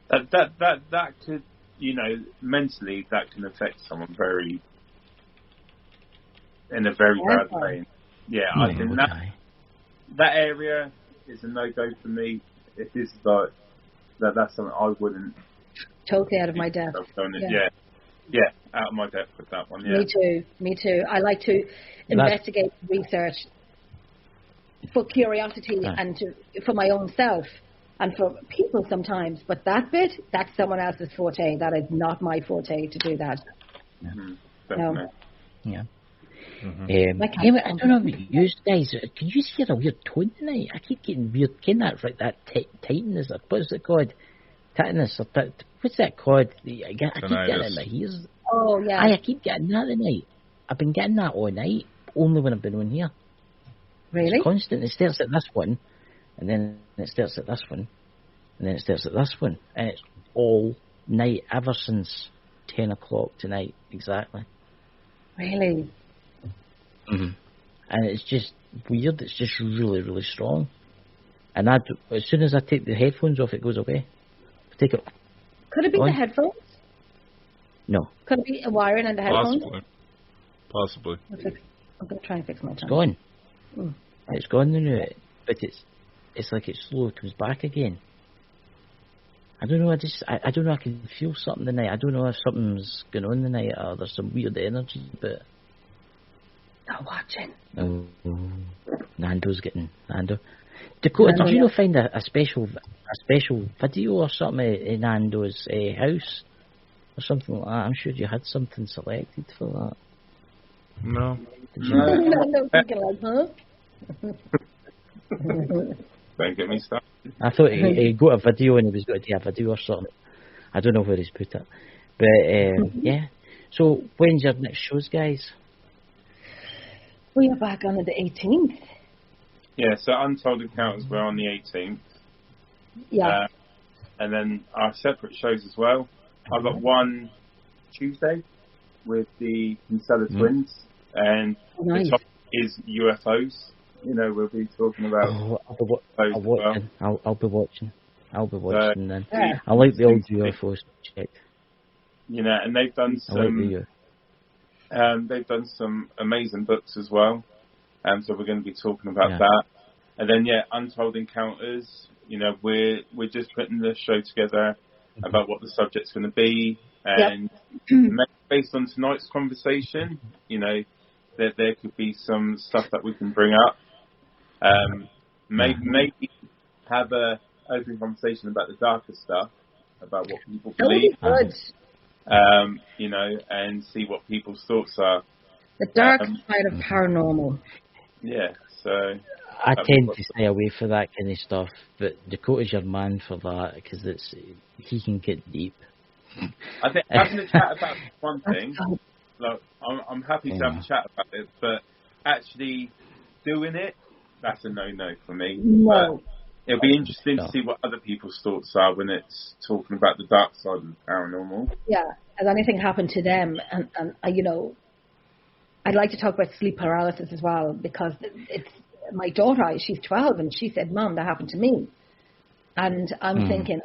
[SPEAKER 5] that could, you know, mentally that can affect someone in a very bad way. Yeah, I think that area is a no-go for me. If this is like that's something I wouldn't.
[SPEAKER 4] Totally out of my depth.
[SPEAKER 5] Yeah, out of my depth with that one. Yeah.
[SPEAKER 4] Me too. I like to investigate, research for curiosity and for my own self and for people sometimes. But that bit, that's someone else's forte. That is not my forte to do that.
[SPEAKER 5] Definitely.
[SPEAKER 2] Yeah.
[SPEAKER 4] I
[SPEAKER 2] don't know about you guys. Can you hear a weird tone tonight? I keep getting weird. Can that tightness? What's it called? Tetanus? What's that called? I keep getting it in my ears.
[SPEAKER 4] Oh yeah.
[SPEAKER 2] I keep getting that tonight. I've been getting that all night. Only when I've been on here.
[SPEAKER 4] Really?
[SPEAKER 2] It's constant. It starts at this one, and then it starts at this one, and then it starts at this one, and it's all night, ever since 10 o'clock tonight, exactly.
[SPEAKER 4] Really?
[SPEAKER 2] Mm-hmm. And it's just weird. It's just really, really strong. And as soon as I take the headphones off, it goes away. Take it.
[SPEAKER 4] Could it be
[SPEAKER 2] on.
[SPEAKER 4] the headphones?
[SPEAKER 2] No.
[SPEAKER 4] Could it be a wiring and the headphones?
[SPEAKER 3] Possibly.
[SPEAKER 4] I'm going to try and fix my time.
[SPEAKER 2] It's gone.
[SPEAKER 4] Mm.
[SPEAKER 2] It's gone now, but it's like it slowly comes back again. I don't know. I don't know. I can feel something tonight. I don't know if something's going on tonight or there's some weird energy. But
[SPEAKER 4] Not watching.
[SPEAKER 2] Nando. Dakota, did you not find a special video or something in Nando's house or something like that? I'm sure you had something selected for that.
[SPEAKER 3] No.
[SPEAKER 4] I'm thinking like, huh?
[SPEAKER 5] Don't get me started.
[SPEAKER 2] I thought he got a video and he was going to do a video or something. I don't know where he's put it. But, yeah. So, when's your next shows, guys?
[SPEAKER 4] We are back on the 18th.
[SPEAKER 5] Yeah, so Untold Encounters, we're on the 18th.
[SPEAKER 4] Yeah.
[SPEAKER 5] And then our separate shows as well. I've got one Tuesday with the Kinsella twins. And the topic is UFOs. You know, we'll be talking about
[SPEAKER 2] I'll be watching then.
[SPEAKER 4] Yeah.
[SPEAKER 2] I like the old UFO subject.
[SPEAKER 5] You know, and they've done some amazing books as well. So we're going to be talking about that. And then Untold Encounters. You know, we're just putting the show together about what the subject's going to be, and based on tonight's conversation, you know, that there could be some stuff that we can bring up. Maybe have a open conversation about the darker stuff, about what people believe. You know, and see what people's thoughts are.
[SPEAKER 4] The dark side of paranormal.
[SPEAKER 5] Yeah, so
[SPEAKER 2] I tend to stay away from that kind of stuff, but Dakota's your man for that because he can get deep.
[SPEAKER 5] I think having a chat about one thing, like, I'm happy to have a chat about it, but actually doing it, that's a no-no for me.
[SPEAKER 4] No.
[SPEAKER 5] But it'll be interesting to see what other people's thoughts are when it's talking about the dark side of the paranormal.
[SPEAKER 4] Yeah, has anything happened to them? And you know, I'd like to talk about sleep paralysis as well, because it's my daughter, she's 12, and she said, Mom, that happened to me. And I'm thinking,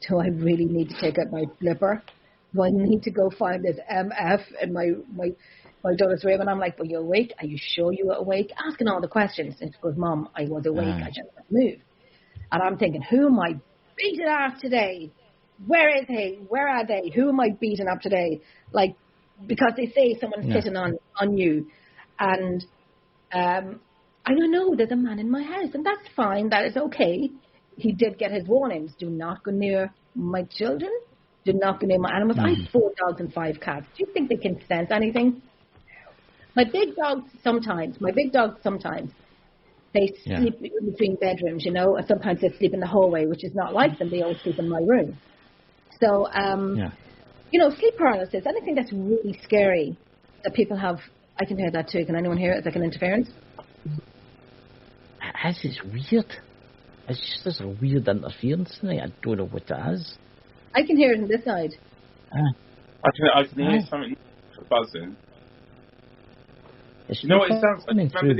[SPEAKER 4] do I really need to take out my flipper? Do I need to go find this MF in my daughter's room? And I'm like, well, you're awake? Are you sure you were awake? Asking all the questions. And she goes, Mom, I was awake. I just couldn't move. And I'm thinking, who am I beating up today? Where is he? Where are they? Who am I beating up today? Like, because they say someone's sitting on you. And I don't know, there's a man in my house. And that's fine. That is okay. He did get his warnings. Do not go near my children. Do not go near my animals. I have 4 dogs and 5 cats. Do you think they can sense anything? My big dogs sometimes, they sleep in between bedrooms, you know, and sometimes they sleep in the hallway, which is not like them. They always sleep in my room. So, you know, sleep paralysis, anything that's really scary that people have, I can hear that too. Can anyone hear it? It's like an interference.
[SPEAKER 2] It's weird. It's just there's a weird interference tonight. I don't know what that is.
[SPEAKER 4] I can hear it on this side.
[SPEAKER 5] I can hear something buzzing. You know what it sounds like? Remember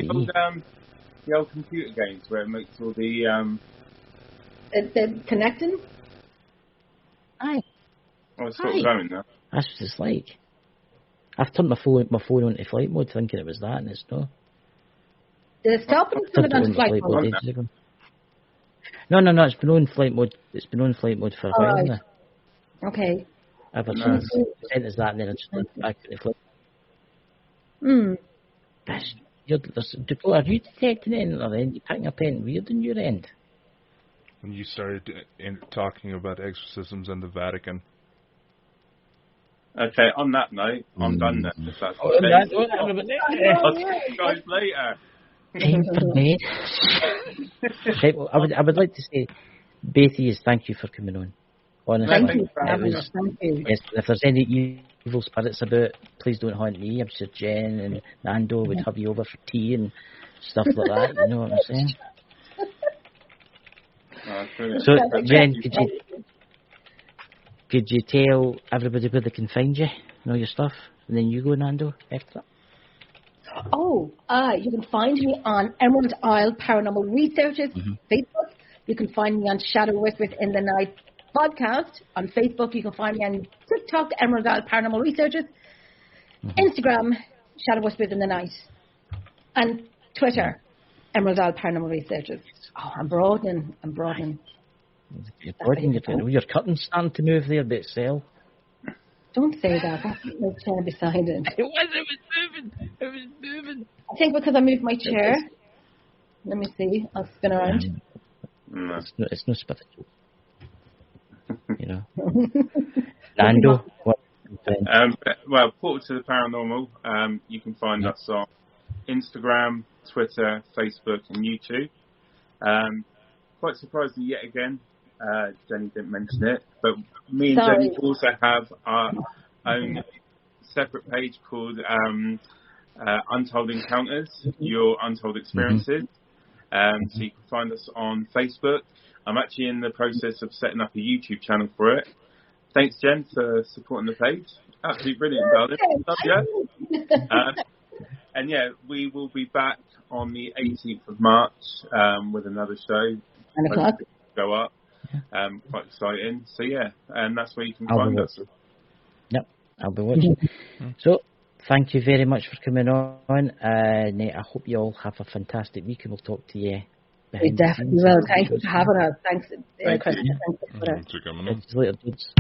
[SPEAKER 5] the old computer games where it makes all the...
[SPEAKER 4] The connecting? Aye.
[SPEAKER 5] Oh, it's sort of going now.
[SPEAKER 2] That's what it's like. I've turned my phone onto flight mode thinking it was that, and it's not.
[SPEAKER 4] Did it stop and turn it on flight mode?
[SPEAKER 2] Ages ago. No, it's been on flight mode. It's been on flight mode for a while now.
[SPEAKER 4] Okay.
[SPEAKER 2] Ever since it said it's that, and then I just went back to the flight. Dakota, are you detecting anything or anything? You picking up anything weird on your end?
[SPEAKER 3] When you started talking about exorcisms and the Vatican.
[SPEAKER 5] Okay, on that note, I'm done now. If that's
[SPEAKER 2] I'll
[SPEAKER 5] see you guys later.
[SPEAKER 2] Time for me. Right, well, I would like to say, Beatty, thank you for coming on. Honestly,
[SPEAKER 4] Thank you.
[SPEAKER 2] Yes, if there's any evil spirits about, please don't haunt me. I'm sure Jen and Nando would have you over for tea and stuff like that. You know what I'm saying?
[SPEAKER 5] Brilliant.
[SPEAKER 2] So, Jen, could you tell everybody where they can find you and all your stuff? And then you go, Nando, after that.
[SPEAKER 4] Oh, you can find me on Emerald Isle Paranormal Researchers Facebook. You can find me on Shadow Whispers in the Night podcast on Facebook. You can find me on TikTok, Emerald Isle Paranormal Researchers, Instagram, Shadow Whispers in the Night, and Twitter, Emerald Isle Paranormal Researchers. Oh, I'm broadening.
[SPEAKER 2] You're broadening. Your curtain's starting to move there, but sell.
[SPEAKER 4] Don't say that. That's my chair beside it.
[SPEAKER 2] It was moving.
[SPEAKER 4] I think because I moved my chair. Let me see. I'll spin around.
[SPEAKER 5] No.
[SPEAKER 2] It's no spiritual. You know. Nando, what?
[SPEAKER 5] Well, Portal to the Paranormal. You can find us on Instagram, Twitter, Facebook, and YouTube. Quite surprisingly, yet again, Jenny didn't mention it, but me and Jenny also have our own separate page called Untold Encounters, Your Untold Experiences. So you can find us on Facebook. I'm actually in the process of setting up a YouTube channel for it. Thanks, Jen, for supporting the page. Absolutely brilliant, darling. Love you. And yeah, we will be back on the 18th of March with another show.
[SPEAKER 4] 9 o'clock.
[SPEAKER 5] Go up. Quite exciting. So yeah, and that's where you can find us.
[SPEAKER 2] Yep, I'll be watching. So, thank you very much for coming on. I hope you all have a fantastic week, and we'll talk to you.
[SPEAKER 4] We definitely will. Thank you for having us. Thanks, Chris.
[SPEAKER 5] You.
[SPEAKER 4] Thanks for
[SPEAKER 3] Thanks for coming on.
[SPEAKER 2] Later, dudes.